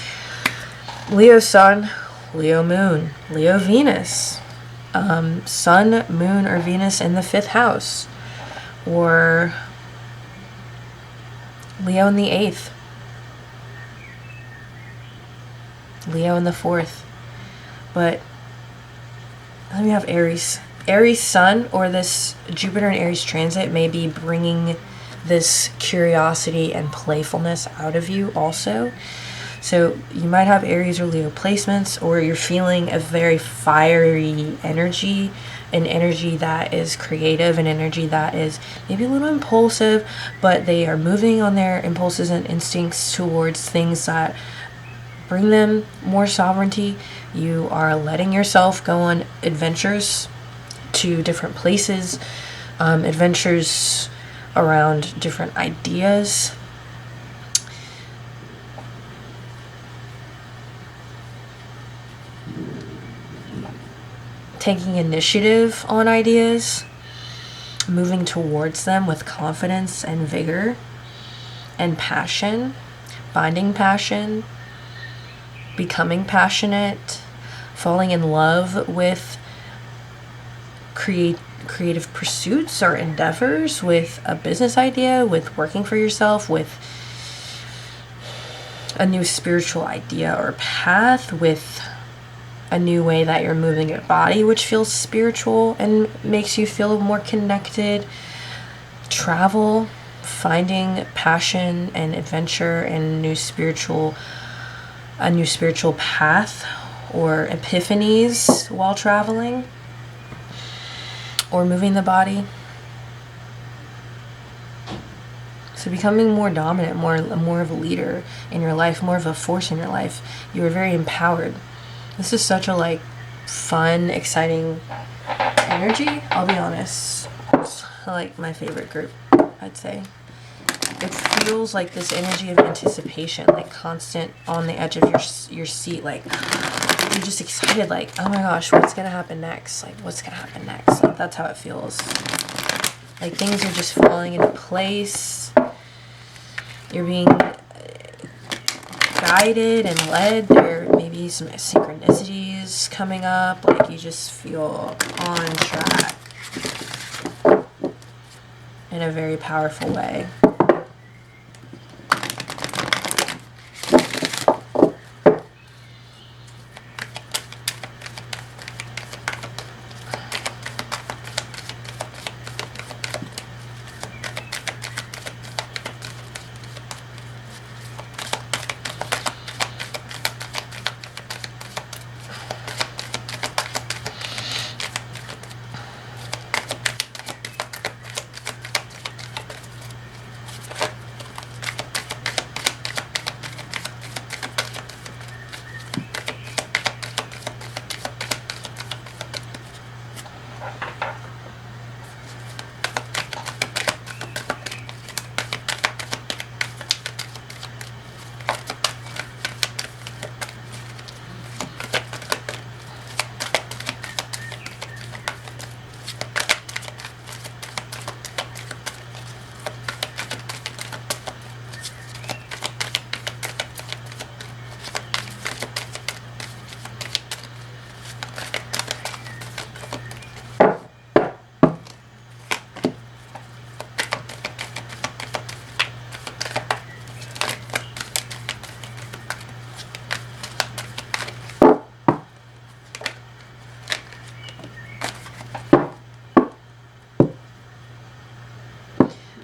Leo Sun, Leo Moon, Leo Venus, Sun, Moon, or Venus in the 5th house, or Leo in the 8th, Leo in the 4th. But then we have Aries. Aries Sun, or this Jupiter and Aries transit, may be bringing this curiosity and playfulness out of you also. So you might have Aries or Leo placements, or you're feeling a very fiery energy, an energy that is creative, an energy that is maybe a little impulsive, but they are moving on their impulses and instincts towards things that bring them more sovereignty. You are letting yourself go on adventures to different places, adventures around different ideas. Taking initiative on ideas, moving towards them with confidence and vigor and passion, finding passion, becoming passionate, falling in love with creative pursuits or endeavors, with a business idea, with working for yourself, with a new spiritual idea or path, with a new way that you're moving your body, which feels spiritual and makes you feel more connected. Travel, finding passion and adventure and a new spiritual path, or epiphanies while traveling or moving the body. So becoming more dominant, more of a leader in your life, more of a force in your life. You are very empowered. This is such a like fun, exciting energy. I'll be honest. It's like my favorite group, I'd say. It feels like this energy of anticipation, like constant on the edge of your seat, like you're just excited, like, oh my gosh, what's gonna happen next? Like, what's gonna happen next? Like, that's how it feels. Like, things are just falling into place. You're being guided and led. There may be some synchronicities coming up. Like, you just feel on track in a very powerful way.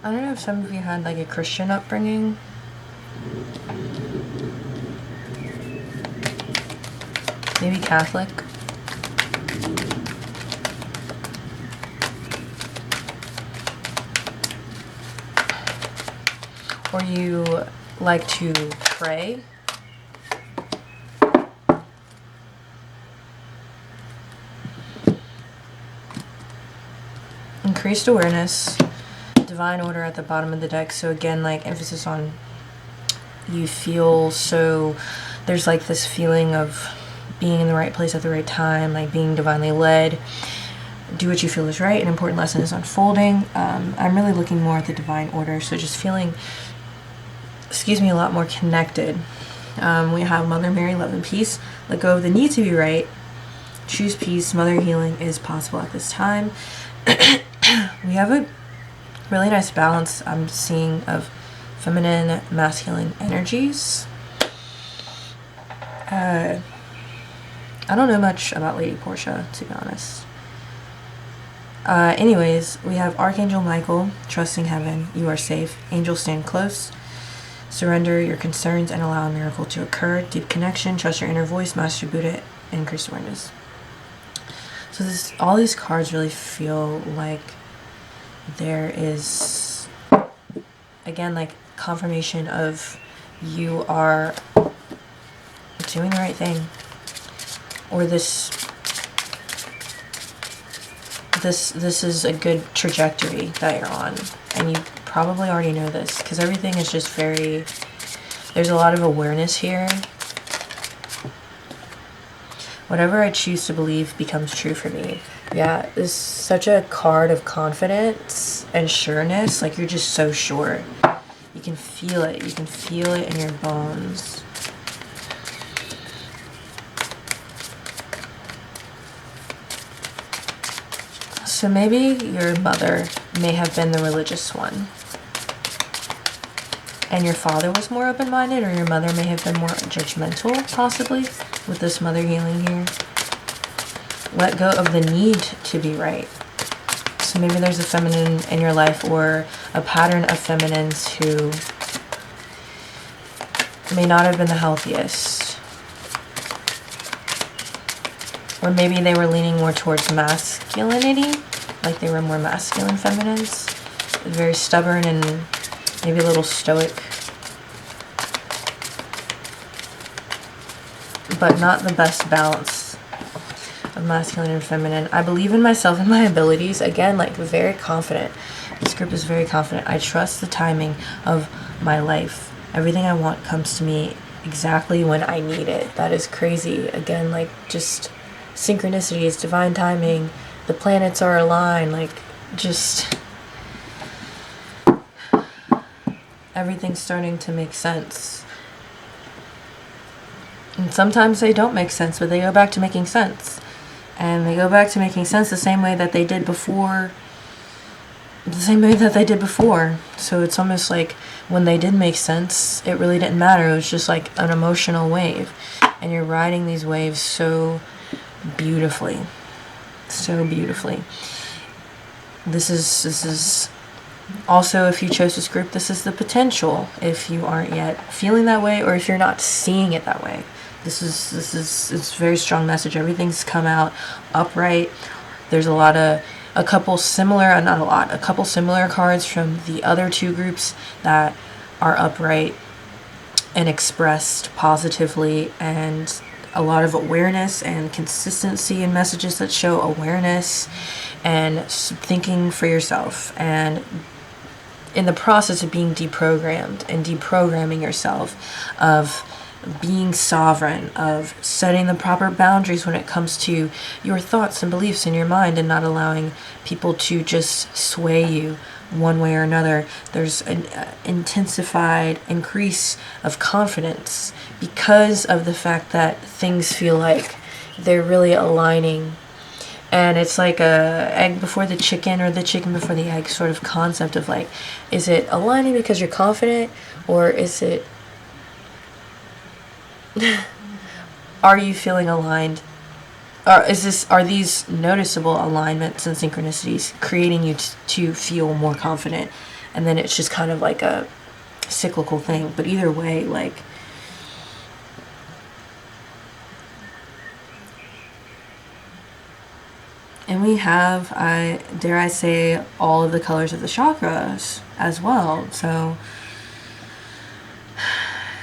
I don't know if some of you had like a Christian upbringing. Maybe Catholic. Or you like to pray. Increased awareness. Divine order at the bottom of the deck. So again, like emphasis on you feel so there's like this feeling of being in the right place at the right time, like being divinely led. Do what you feel is right. An important lesson is unfolding. I'm really looking more at the divine order. So just feeling, a lot more connected. We have Mother Mary, love and peace. Let go of the need to be right. Choose peace. Mother healing is possible at this time. We have a really nice balance I'm seeing of feminine, masculine energies. I don't know much about Lady Portia, to be honest. Anyways, we have Archangel Michael, trusting heaven, you are safe. Angels stand close. Surrender your concerns and allow a miracle to occur. Deep connection, trust your inner voice, Master Buddha, increased awareness. So all these cards really feel like there is, again, like confirmation of you are doing the right thing, or this is a good trajectory that you're on, and you probably already know this because everything is just there's a lot of awareness here. Whatever I choose to believe becomes true for me. Yeah, this is such a card of confidence and sureness. Like, you're just so sure. You can feel it. You can feel it in your bones. So maybe your mother may have been the religious one, and your father was more open-minded, or your mother may have been more judgmental, possibly, with this mother healing here. Let go of the need to be right. So maybe there's a feminine in your life, or a pattern of feminines who may not have been the healthiest. Or maybe they were leaning more towards masculinity, like they were more masculine feminines, very stubborn and maybe a little stoic, but not the best balance of masculine and feminine. I believe in myself and my abilities. Again, like very confident. This group is very confident. I trust the timing of my life. Everything I want comes to me exactly when I need it. That is crazy. Again, like just synchronicities, divine timing, the planets are aligned, like just everything's starting to make sense. And sometimes they don't make sense, but they go back to making sense. And they go back to making sense the same way that they did before. So it's almost like when they did make sense, it really didn't matter. It was just like an emotional wave. And you're riding these waves so beautifully. So beautifully. This is also, if you chose this group, this is the potential if you aren't yet feeling that way, or if you're not seeing it that way. It's a very strong message. Everything's come out upright. There's a couple similar cards from the other two groups that are upright and expressed positively, and a lot of awareness and consistency in messages that show awareness and thinking for yourself, and in the process of being deprogrammed and deprogramming yourself, of being sovereign, of setting the proper boundaries when it comes to your thoughts and beliefs in your mind, and not allowing people to just sway you one way or another. There's an intensified increase of confidence because of the fact that things feel like they're really aligning. And it's like a egg before the chicken, or the chicken before the egg sort of concept of like, is it aligning because you're confident, or is it are you feeling aligned? Or are these noticeable alignments and synchronicities creating you to feel more confident? And then it's just kind of like a cyclical thing. But either way, like, and we have, dare I say, all of the colors of the chakras as well. So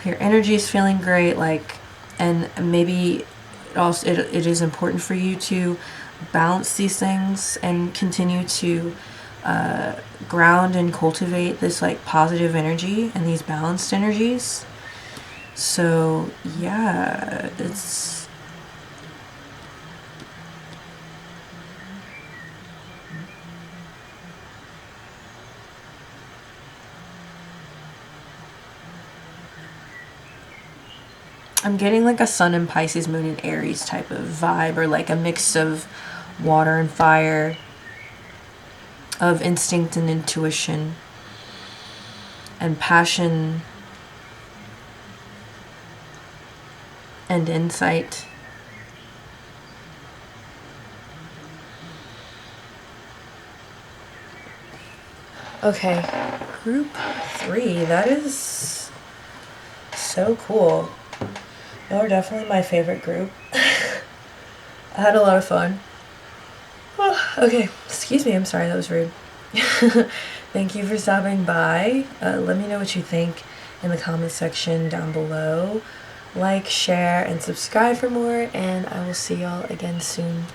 your energy is feeling great, like, and maybe also it is important for you to balance these things and continue to ground and cultivate this like positive energy and these balanced energies. So yeah, I'm getting like a sun in Pisces, moon in Aries type of vibe, or like a mix of water and fire, of instinct and intuition and passion and insight. Okay, group 3, that is so cool. Y'all are definitely my favorite group. I had a lot of fun. Oh, okay, excuse me, I'm sorry, that was rude. Thank you for stopping by. Let me know what you think in the comment section down below. Like, share, and subscribe for more, and I will see y'all again soon.